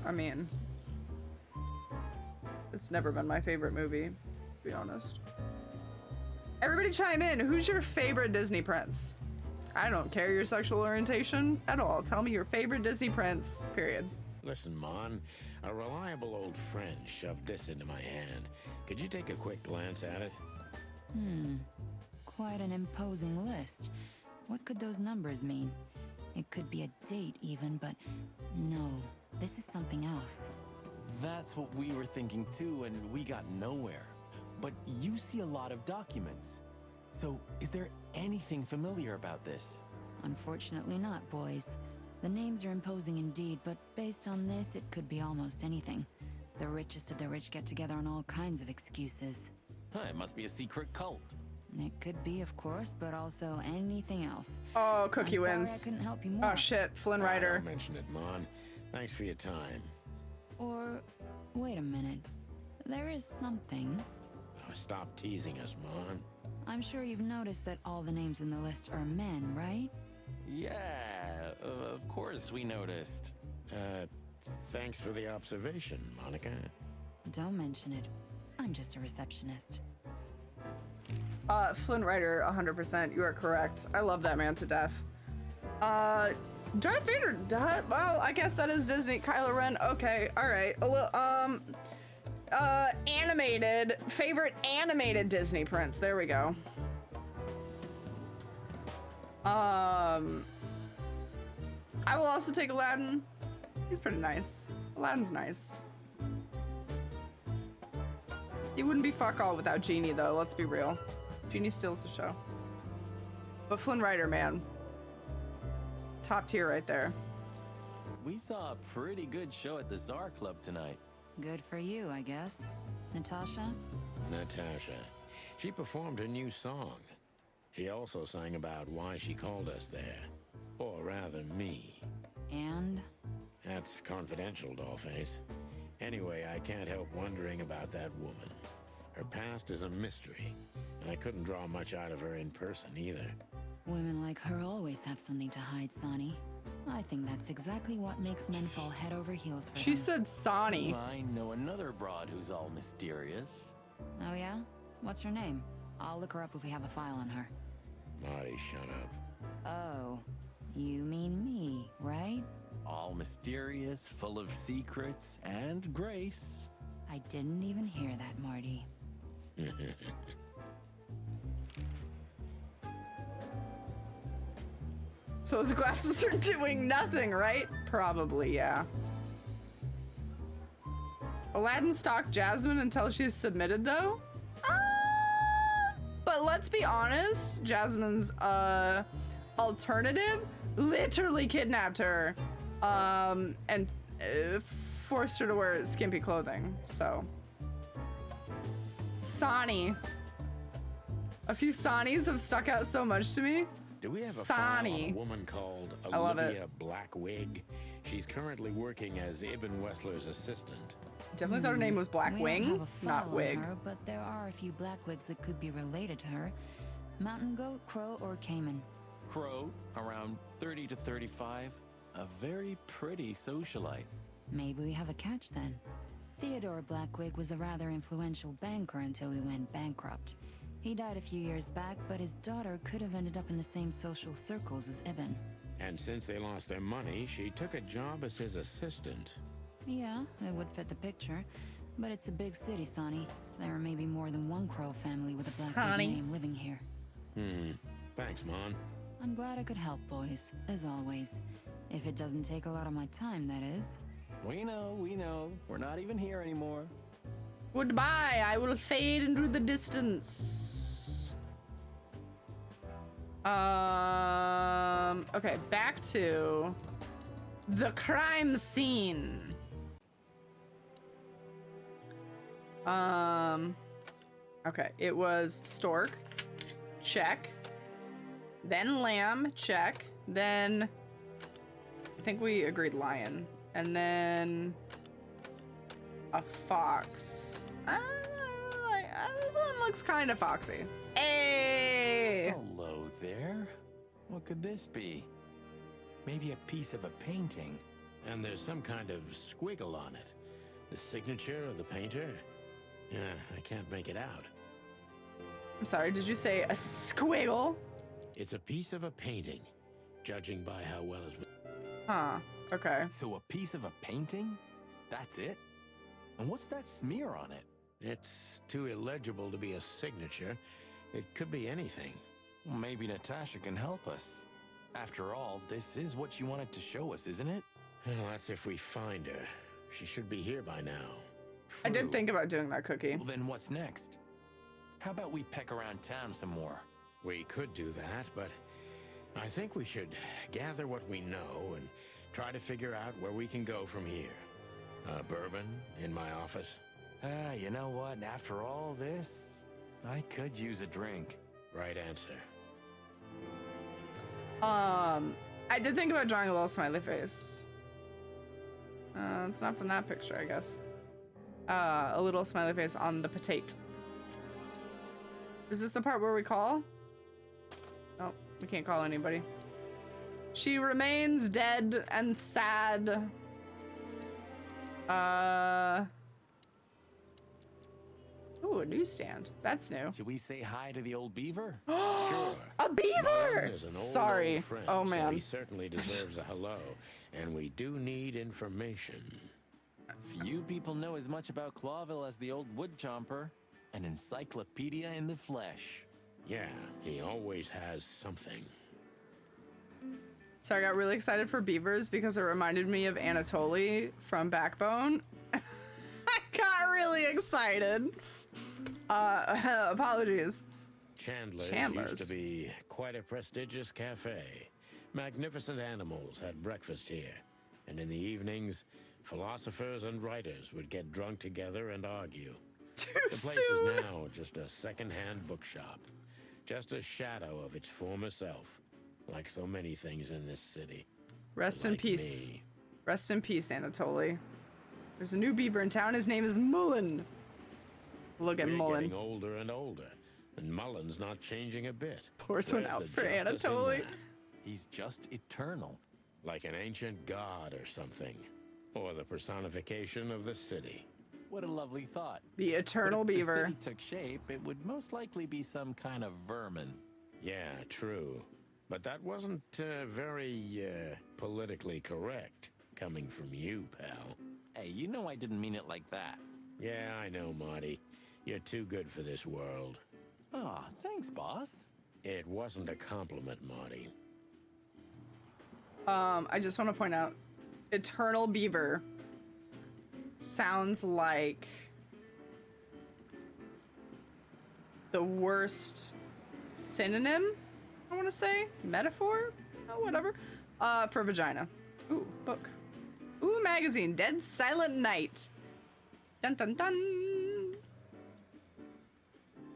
I mean, it's never been my favorite movie, to be honest. Everybody chime in. Who's your favorite Disney prince? I don't care your sexual orientation at all. Tell me your favorite Disney prince, period. Listen, Mon, a reliable old friend shoved this into my hand. Could you take a quick glance at it? Quite an imposing list. What could those numbers mean? It could be a date even, but no, this is something else. That's what we were thinking too, and we got nowhere. But you see a lot of documents. So, is there anything familiar about this? Unfortunately not, boys. The names are imposing indeed, but based on this, it could be almost anything. The richest of the rich get together on all kinds of excuses. Huh, it must be a secret cult. It could be, of course, but also anything else. Oh, Cookie I'm sorry wins. I couldn't help you more. Oh shit, Flynn Oh, Rider. don't mention it, Mon. Thanks for your time. Or, wait a minute. There is something. Oh, stop teasing us, Mon. I'm sure you've noticed that all the names in the list are men, right? Yeah, of course we noticed. Thanks for the observation, Monica. Don't mention it. I'm just a receptionist. Flynn Rider, 100%. You are correct. I love that man to death. Darth Vader, well, I guess that is Disney. Kylo Ren, okay, all right. A little, favorite animated Disney prince. There we go. I will also take Aladdin. He's pretty nice. Aladdin's nice. He wouldn't be fuck all without Genie, though. Let's be real. Genie steals the show. But Flynn Rider, man. Top tier right there. We saw a pretty good show at the Czar Club tonight. Good for you, I guess. Natasha? Natasha. She performed her new song. She also sang about why she called us there. Or rather, me. And? That's confidential, Dollface. Anyway, I can't help wondering about that woman. Her past is a mystery, and I couldn't draw much out of her in person either. Women like her always have something to hide, Sonny. I think that's exactly what makes men fall head over heels for She them. said Sonny. I know another broad who's all mysterious. Oh yeah? What's her name? I'll look her up if we have a file on her. Marty, shut up. Oh, you mean me, right? All mysterious, full of secrets, and grace. I didn't even hear that, Marty. So those glasses are doing nothing, right? Probably, yeah. Aladdin stalked Jasmine until she's submitted, though? But let's be honest, Jasmine's alternative literally kidnapped her and forced her to wear skimpy clothing, so. Sonny. A few Sonnies have stuck out so much to me. Do we have a file on Sonny. a woman called I love it. Olivia Blackwig? She's currently working as Ibn Wessler's assistant. Definitely thought her name was We don't Blackwing, have a file not on Wig. her, but there are a few Blackwigs that could be related to her. Mountain goat, crow, or caiman. Crow, around 30 to 35. A very pretty socialite. Maybe we have a catch then. Theodore Blackwig was a rather influential banker until he went bankrupt. He died a few years back, but his daughter could have ended up in the same social circles as Ibn. And since they lost their money, she took a job as his assistant. Yeah, it would fit the picture. But it's a big city, Sonny. There may be more than one Crow family with a Blackwig Sonny. name living here. Thanks, Mon. I'm glad I could help, boys, as always. If it doesn't take a lot of my time, that is. We know, we know. We're not even here anymore. Goodbye, I will fade into the distance. Okay, back to the crime scene. Okay, it was stork, check. Then lamb, check. Then I think we agreed lion. And then a fox. This one looks kind of foxy. Hey! Hello there. What could this be? Maybe a piece of a painting. And there's some kind of squiggle on it. The signature of the painter? Yeah, I can't make it out. I'm sorry, did you say a squiggle? It's a piece of a painting, judging by how well it's... Huh, okay. So a piece of a painting? That's it? And what's that smear on it? It's too illegible to be a signature. It could be anything. Well, maybe Natasha can help us. After all, this is what she wanted to show us, isn't it? Well, that's if we find her. She should be here by now. I did True. think about doing that cookie. Well, then what's next? How about we peck around town some more? We could do that, but I think we should gather what we know and try to figure out where we can go from here. Bourbon in my office? You know what? After all this, I could use a drink. Right answer. I did think about drawing a little smiley face. It's not from that picture, I guess. A little smiley face on the potato. Is this the part where we call? Oh, we can't call anybody. She remains dead and sad. Ooh, a newsstand. That's new. Should we say hi to the old beaver? Sure. A beaver! Mullen is an old, Sorry. old friend, Oh, so man. he certainly deserves a hello, and we do need information. Few people know as much about Clawville as the old wood chomper. An encyclopedia in the flesh. Yeah, he always has something. So I got really excited for beavers because it reminded me of Anatoly from Backbone. I got really excited. Apologies. Chandler's used to be quite a prestigious cafe. Magnificent animals had breakfast here, and in the evenings, philosophers and writers would get drunk together and argue. Too The place soon. is now just a second-hand bookshop, just a shadow of its former self, like so many things in this city. Rest in Like peace. me. Rest in peace, Anatoly. There's a new beaver in town. His name is Mullen. Look at We're Mullen. getting older and older, and Mullen's not changing a bit. Pours one Where's out the for justice in Anatoly. that? He's just eternal. Like an ancient god or something, or the personification of the city. What a lovely thought. The eternal But if beaver. the city took shape, it would most likely be some kind of vermin. Yeah, true. But that wasn't very politically correct, coming from you, pal. Hey, you know I didn't mean it like that. Yeah, I know, Marty. You're too good for this world. Aw, thanks, boss. It wasn't a compliment, Marty. I just want to point out, eternal beaver sounds like the worst synonym, I want to say, metaphor, whatever, for vagina. Ooh, book. Ooh, magazine, Dead Silent Night. Dun dun dun.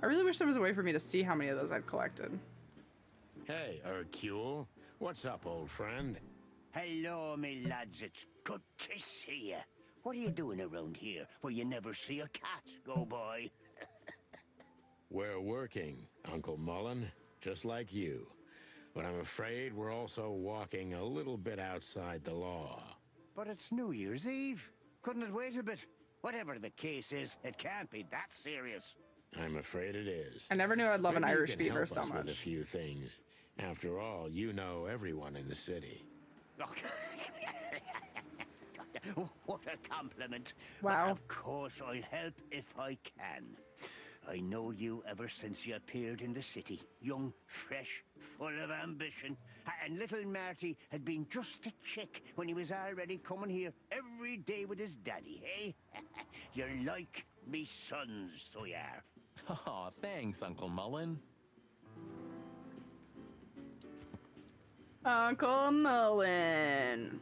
I really wish there was a way for me to see how many of those I've collected. Hey, Hercule. What's up, old friend? Hello, me lads. It's good to see you. What are you doing around here where you never see a cat go by? We're working, Uncle Mullen, just like you. But I'm afraid we're also walking a little bit outside the law. But it's New Year's Eve. Couldn't it wait a bit? Whatever the case is, it can't be that serious. I'm afraid it is. I never knew I'd love an Maybe you Irish can beaver help so us with a much. few things. After all, you know everyone in the city. What a compliment. Wow. But of course, I'll help if I can. I know you ever since you appeared in the city. Young, fresh, full of ambition. And little Marty had been just a chick when he was already coming here every day with his daddy, eh? You're like me sons, so you are. Aw, thanks, Uncle Mullen. Uncle Mullen.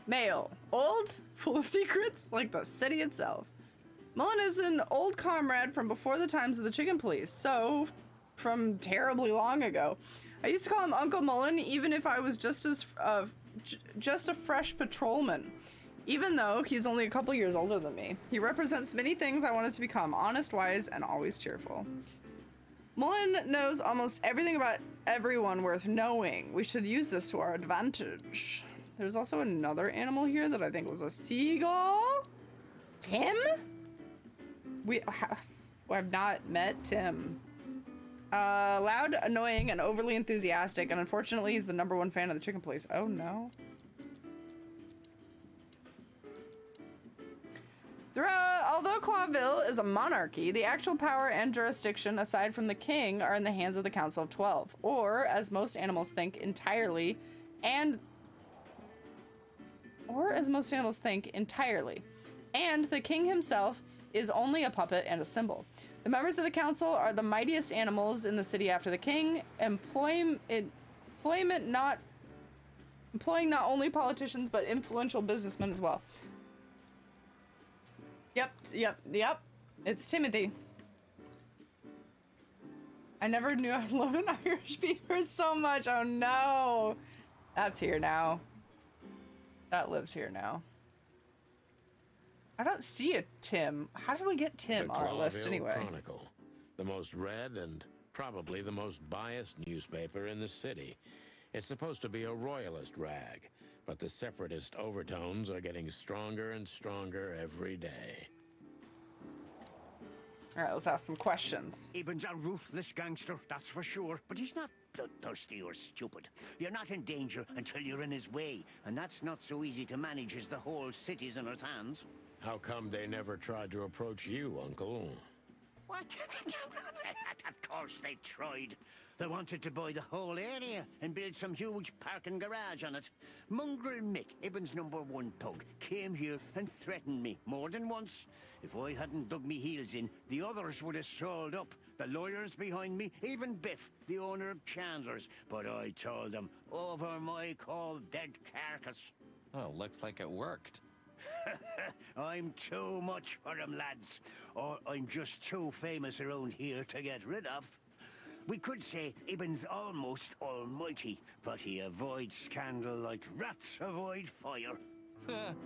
Male. Old, full of secrets, like the city itself. Mullen is an old comrade from before the times of the chicken police, so from terribly long ago. I used to call him Uncle Mullen even if I was just a fresh patrolman. Even though he's only a couple years older than me. He represents many things I wanted to become: honest, wise, and always cheerful. Mullen knows almost everything about everyone worth knowing. We should use this to our advantage. There's also another animal here that I think was a seagull. Tim? We have not met Tim. Loud, annoying, and overly enthusiastic, and unfortunately he's the #1 fan of the chicken police. Oh no. Although Clawville is a monarchy, the actual power and jurisdiction, aside from the king, are in the hands of the Council of 12, or, as most animals think, entirely. And the king himself is only a puppet and a symbol. The members of the council are the mightiest animals in the city after the king, employing not only politicians, but influential businessmen as well. Yep. It's Timothy. I never knew I'd love an Irish beaver so much. Oh no. That's here now. That lives here now. I don't see a Tim. How did we get Tim The on our list Clawville anyway? Chronicle, the most read and probably the most biased newspaper in the city. It's supposed to be a royalist rag, but the separatist overtones are getting stronger and stronger every day. All right, let's ask some questions. Ibn's a ruthless gangster, that's for sure. But he's not bloodthirsty or stupid. You're not in danger until you're in his way. And that's not so easy to manage as the whole city's in his hands. How come they never tried to approach you, Uncle? What? Of course they tried. They wanted to buy the whole area and build some huge parking garage on it. Mongrel Mick, Ibn's #1 pug, came here and threatened me more than once. If I hadn't dug me heels in, the others would have sold up. The lawyers behind me, even Biff, the owner of Chandler's. But I told them, over my cold dead carcass. Oh, looks like it worked. I'm too much for them, lads. Or I'm just too famous around here to get rid of. We could say Ibn's almost almighty, but he avoids scandal like rats avoid fire.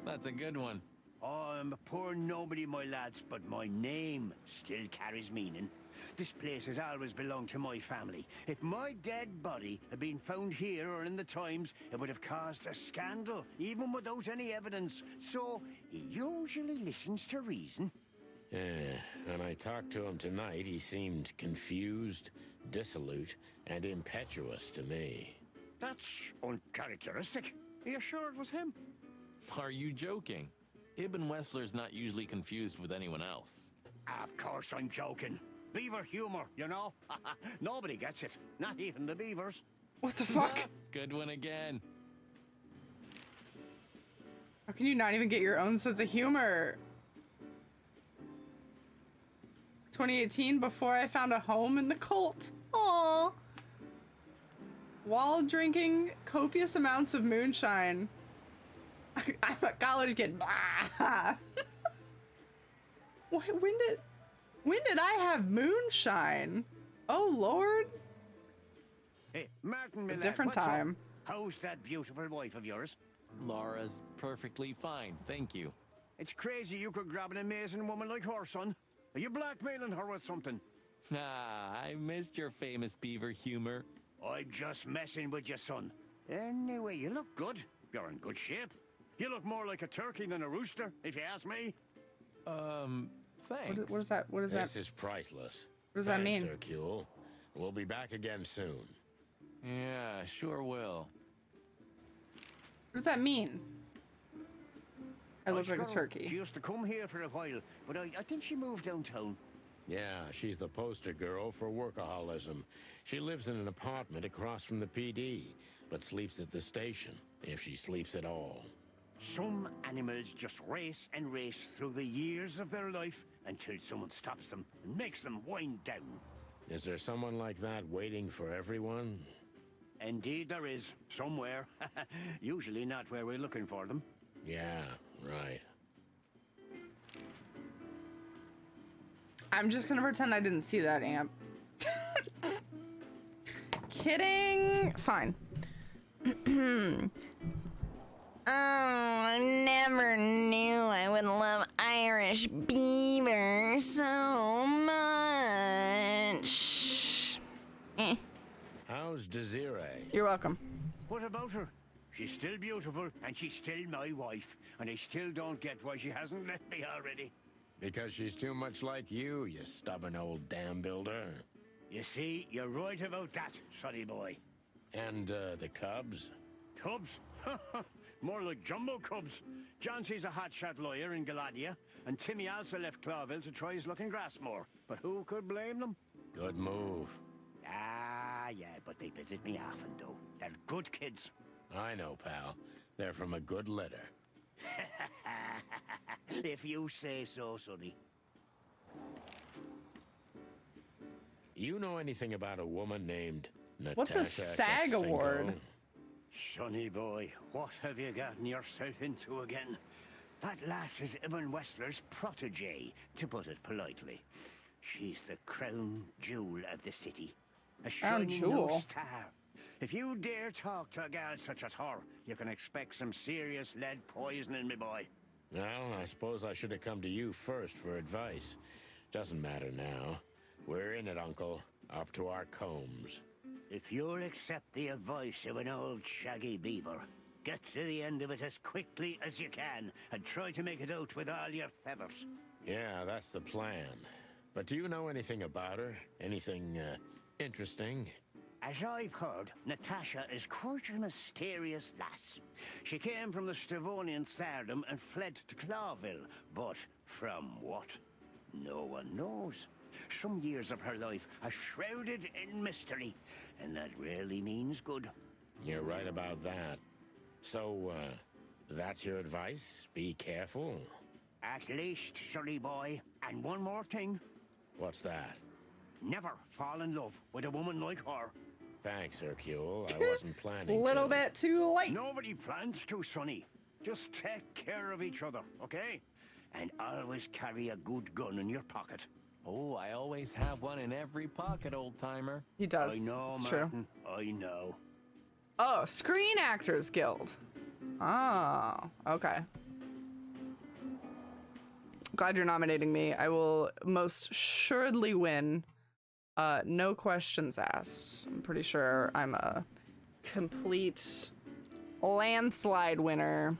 That's a good one. I'm a poor nobody, my lads, but my name still carries meaning. This place has always belonged to my family. If my dead body had been found here or in the Times, it would have caused a scandal, even without any evidence. So, he usually listens to reason. When I talked to him tonight, he seemed confused, dissolute, and impetuous to me. That's uncharacteristic. Are you sure it was him? Are you joking? Ibn Wessler's not usually confused with anyone else. Of course I'm joking. Beaver humor, you know? Nobody gets it. Not even the beavers. What the fuck? Good one again. How can you not even get your own sense of humor? 2018, before I found a home in the cult. Aww. While drinking copious amounts of moonshine. I'm a college kid. When did I have moonshine? Oh Lord. Hey, Martin, A different time. How's that beautiful wife of yours? Laura's perfectly fine, thank you. It's crazy you could grab an amazing woman like her, son. Are you blackmailing her with something? Ah, I missed your famous beaver humor. I'm just messing with you, son. Anyway, you look good. You're in good shape. You look more like a turkey than a rooster, if you ask me. Thanks. What is that? What is that? This is priceless. What does that Thanks, mean? Hercule. We'll be back again soon. Yeah, sure will. What does that mean? I look like a She turkey. used to come here for a while, but I think she moved downtown. Yeah, she's the poster girl for workaholism. She lives in an apartment across from the PD, but sleeps at the station, if she sleeps at all. Some animals just race and race through the years of their life until someone stops them and makes them wind down. Is there someone like that waiting for everyone? Indeed there is, somewhere. Usually not where we're looking for them. Yeah, right. I'm just gonna pretend I didn't see that amp. Kidding. Fine. Oh, I never knew I would love Irish beaver so much. How's Desiree? You're welcome. What about her? She's still beautiful, and she's still my wife. And I still don't get why she hasn't left me already. Because she's too much like you stubborn old dam builder. You see, you're right about that, sonny boy. And, the cubs? Cubs? More like jumbo cubs. Johnson's a hotshot lawyer in Galadia, and Timmy also left Clawville to try his luck in Grassmore. But who could blame them? Good move. Ah, yeah, but they visit me often, though. They're good kids. I know, pal. They're from a good litter. If you say so, sonny. You know anything about a woman named Natasha What's a SAG Katsenko? award? Sonny boy, what have you gotten yourself into again? That lass is Ibn Wessler's protege, to put it politely. She's the crown jewel of the city. A Crown shining jewel? new star. If you dare talk to a gal such as her, you can expect some serious lead poisoning, me boy. Well, I suppose I should have come to you first for advice. Doesn't matter now. We're in it, Uncle. Up to our combs. If you'll accept the advice of an old shaggy beaver, get to the end of it as quickly as you can, and try to make it out with all your feathers. Yeah, that's the plan. But do you know anything about her? Anything, interesting? As I've heard, Natasha is quite a mysterious lass. She came from the Stravonian Tsardom and fled to Clawville, but from what? No one knows. Some years of her life are shrouded in mystery, and that rarely means good. You're right about that. So, that's your advice? Be careful? At least, sonny boy. And one more thing. What's that? Never fall in love with a woman like her. Thanks, Hercule. I wasn't planning Little to. bit too late. Nobody plans to, sonny. Just take care of each other, okay? And always carry a good gun in your pocket. Oh, I always have one in every pocket, old-timer. He does. I know, It's true. Martin. I know. Oh, Screen Actors Guild. Oh, okay. Glad you're nominating me. I will most assuredly win. No questions asked. I'm pretty sure I'm a complete landslide winner.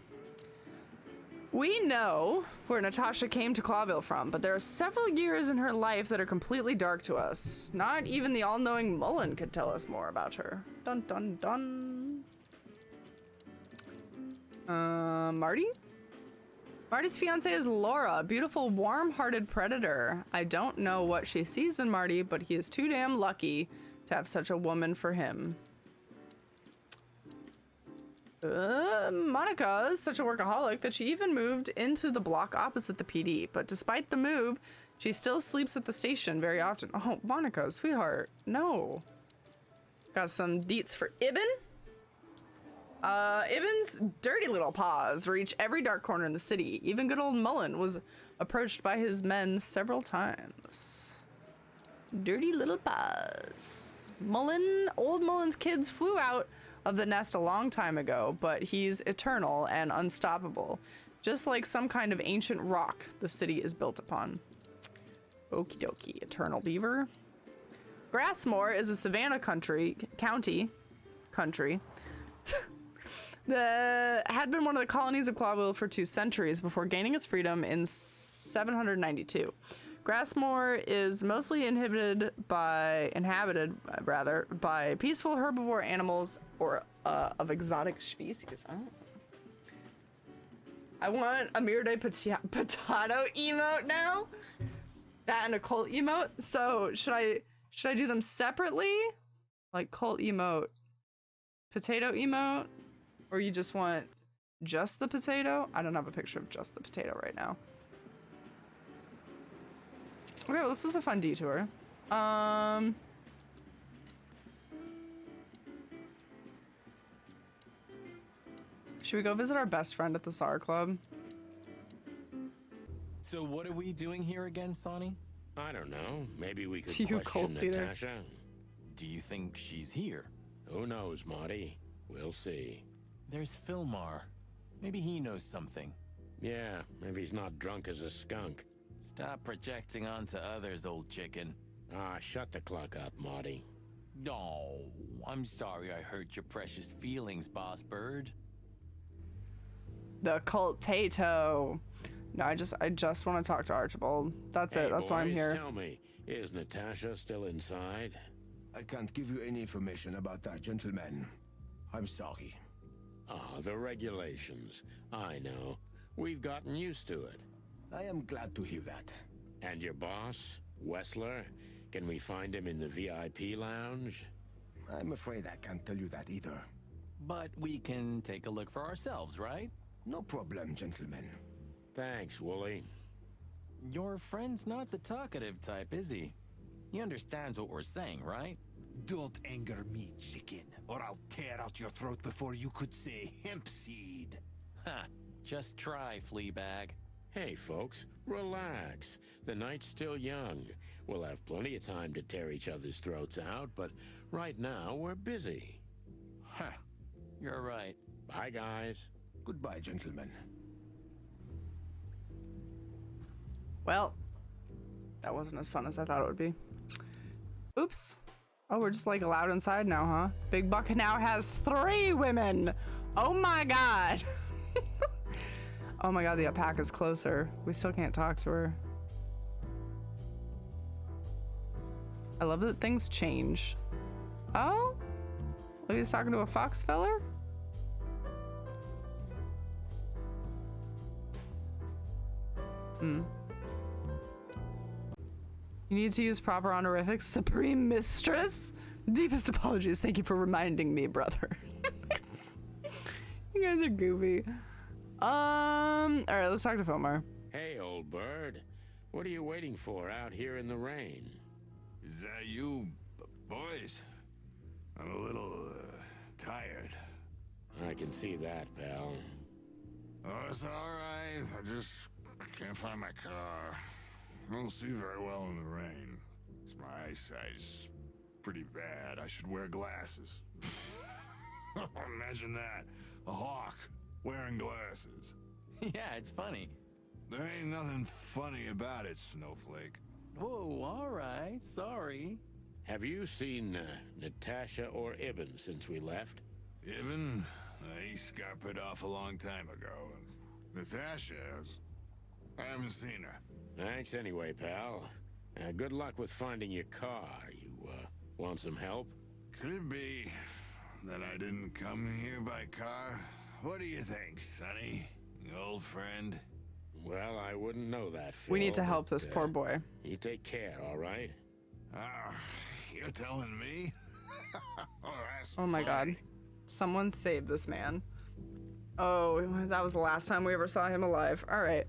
We know where Natasha came to Clawville from, but there are several years in her life that are completely dark to us. Not even the all-knowing Mullen could tell us more about her. Dun dun dun. Marty? Marty's fiance is Laura, a beautiful, warm-hearted predator. I don't know what she sees in Marty, but he is too damn lucky to have such a woman for him. Monica is such a workaholic that she even moved into the block opposite the PD. But despite the move, she still sleeps at the station very often. Oh, Monica, sweetheart, no. Got some deets for Ibn. Ibn's dirty little paws reach every dark corner in the city. Even good old Mullen was approached by his men several times. Dirty little paws. Old Mullen's kids flew out of the nest a long time ago, but he's eternal and unstoppable, just like some kind of ancient rock the city is built upon. Okie dokie, eternal beaver. Grassmore is a Savannah county that had been one of the colonies of Clawville for 2 centuries before gaining its freedom in 792. Grassmore is mostly inhabited by peaceful herbivore animals or of exotic species. Oh. I want a Mirde potato emote now. That and a cult emote. So should I do them separately? Like cult emote, potato emote, or you just want just the potato? I don't have a picture of just the potato right now. Okay, well, this was a fun detour. Should we go visit our best friend at the SAR Club? So what are we doing here again, Sonny? I don't know. Maybe we could To you, cult question leader. Natasha. Do you think she's here? Who knows, Marty? We'll see. There's Fillmar. Maybe he knows something. Yeah, maybe he's not drunk as a skunk. Stop projecting onto others, old chicken. Ah, shut the clock up, Marty. No, I'm sorry I hurt your precious feelings, Boss Bird. The cult-tato. No, I just want to talk to Archibald. That's Hey, it. That's why I'm boys, here. Tell me, is Natasha still inside? I can't give you any information about that, gentleman. I'm sorry. Ah, the regulations. I know. We've gotten used to it. I am glad to hear that. And your boss, Wessler? Can we find him in the VIP lounge? I'm afraid I can't tell you that either. But we can take a look for ourselves, right? No problem, gentlemen. Thanks, Wooly. Your friend's not the talkative type, is he? He understands what we're saying, right? Don't anger me, chicken, or I'll tear out your throat before you could say hemp seed. Ha! Just try, Fleabag. Hey, folks, relax. The night's still young. We'll have plenty of time to tear each other's throats out, but right now we're busy. Huh. You're right. Bye, guys. Goodbye, gentlemen. Well, that wasn't as fun as I thought it would be. Oops. Oh, we're just like allowed inside now, huh? Big Buck now has 3 women. Oh my god. Oh my god, the alpaca's closer. We still can't talk to her. I love that things change. Oh? Maybe he's talking to a fox feller? Hmm. You need to use proper honorifics. Supreme Mistress? Deepest apologies. Thank you for reminding me, brother. You guys are goofy. Alright, let's talk to Filmar. Hey, old bird. What are you waiting for out here in the rain? Is that you, boys? I'm a little, tired. I can see that, pal. Oh, it's alright. I just can't find my car. I don't see very well in the rain. My eyesight's pretty bad. I should wear glasses. Imagine that. A hawk wearing glasses. Yeah, it's funny. There ain't nothing funny about it, Snowflake. Whoa, all right. Sorry. Have you seen Natasha or Ibn since we left? Ibn? He scuppered off a long time ago. Natasha, I haven't seen her. Thanks anyway, pal. Good luck with finding your car. You want some help? Could it be that I didn't come here by car? What do you think, Sonny? Old friend? Well, I wouldn't know that, Phil, We need to help but, this poor boy. You take care, all right? Ah, you're telling me? Oh my god. Someone save this man. Oh, that was the last time we ever saw him alive. Alright.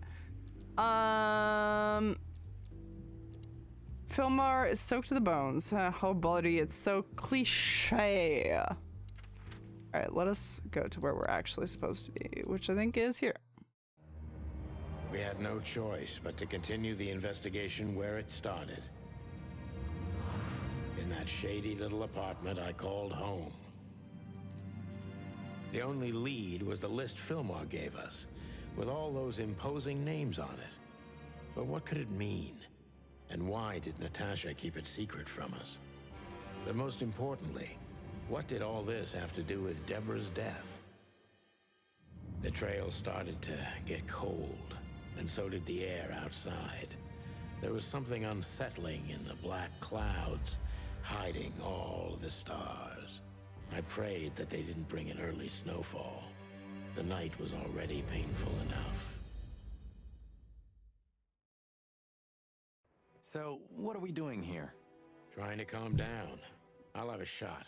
Filmar is soaked to the bones. Oh, bloody, it's so cliche. Alright, let us go to where we're actually supposed to be, which I think is here. We had no choice but to continue the investigation where it started. In that shady little apartment I called home. The only lead was the list Filmar gave us, with all those imposing names on it. But what could it mean? And why did Natasha keep it secret from us? But most importantly, what did all this have to do with Deborah's death? The trail started to get cold, and so did the air outside. There was something unsettling in the black clouds, hiding all the stars. I prayed that they didn't bring an early snowfall. The night was already painful enough. So, what are we doing here? Trying to calm down. I'll have a shot.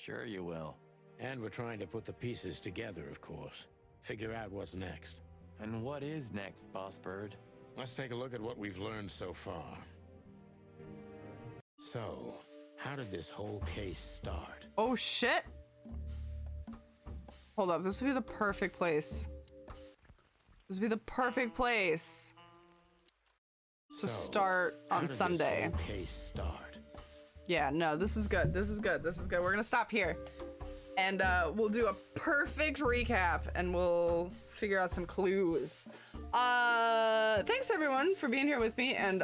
Sure you will. And we're trying to put the pieces together, of course. Figure out what's next. And what is next, Boss Bird? Let's take a look at what we've learned so far. So, how did this whole case start? Oh shit! Hold up, this would be the perfect place. This would be the perfect place to start on Sunday. How did this whole case start? Yeah, no, this is good. This is good. This is good. We're gonna stop here. And we'll do a perfect recap and we'll figure out some clues. Thanks everyone for being here with me and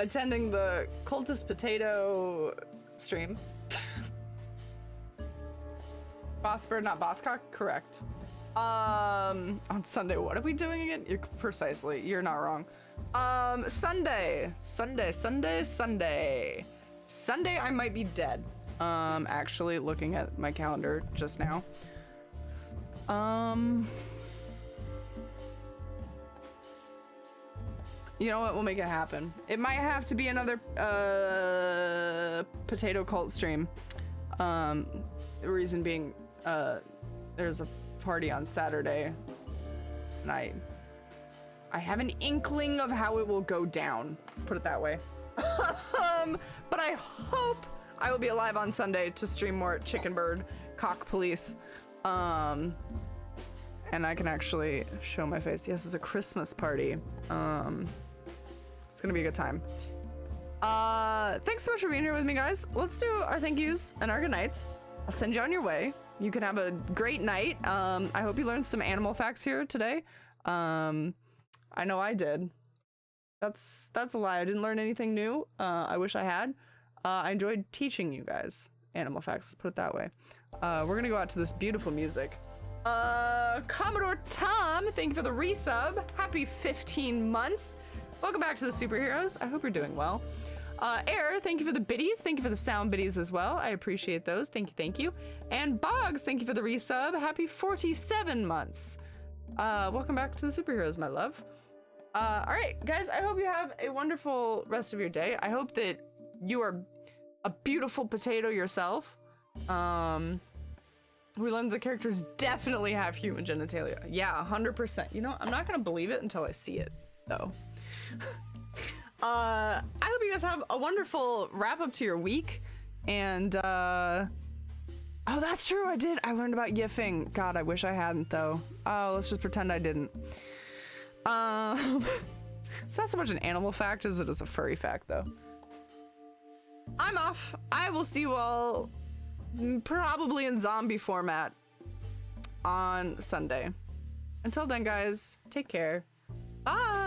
attending the Cultist Potato stream. Boss Bird, not Bosscock? Correct. On Sunday, what are we doing again? Precisely, you're not wrong. Sunday, I might be dead. Actually looking at my calendar just now. You know what? We'll make it happen. It might have to be another potato cult stream. The reason being, there's a party on Saturday, and I have an inkling of how it will go down. Let's put it that way. But I hope I will be alive on Sunday to stream more Chicken Bird Cock Police. And I can actually show my face. Yes, it's a Christmas party. It's gonna be a good time. Thanks so much for being here with me, guys. Let's do our thank yous and our good nights. I'll send you on your way. You can have a great night. I hope you learned some animal facts here today. I know I did. That's a lie. I didn't learn anything new. I wish I had. I enjoyed teaching you guys animal facts, let's put it that way. We're gonna go out to this beautiful music. Commodore Tom, thank you for the resub. Happy 15 months. Welcome back to the superheroes. I hope you're doing well. Air, thank you for the biddies. Thank you for the sound biddies as well. I appreciate those. Thank you, thank you. And Boggs, thank you for the resub. Happy 47 months. Welcome back to the superheroes, my love. All right, guys, I hope you have a wonderful rest of your day. I hope that you are a beautiful potato yourself. We learned the characters definitely have human genitalia. Yeah, 100%. You know, I'm not gonna believe it until I see it, though. I hope you guys have a wonderful wrap up to your week. And, oh, that's true, I did. I learned about yiffing. God, I wish I hadn't, though. Oh, let's just pretend I didn't. It's not so much an animal fact as it is a furry fact, though. I'm off. I will see you all probably in zombie format on Sunday. Until then, guys, take care. Bye.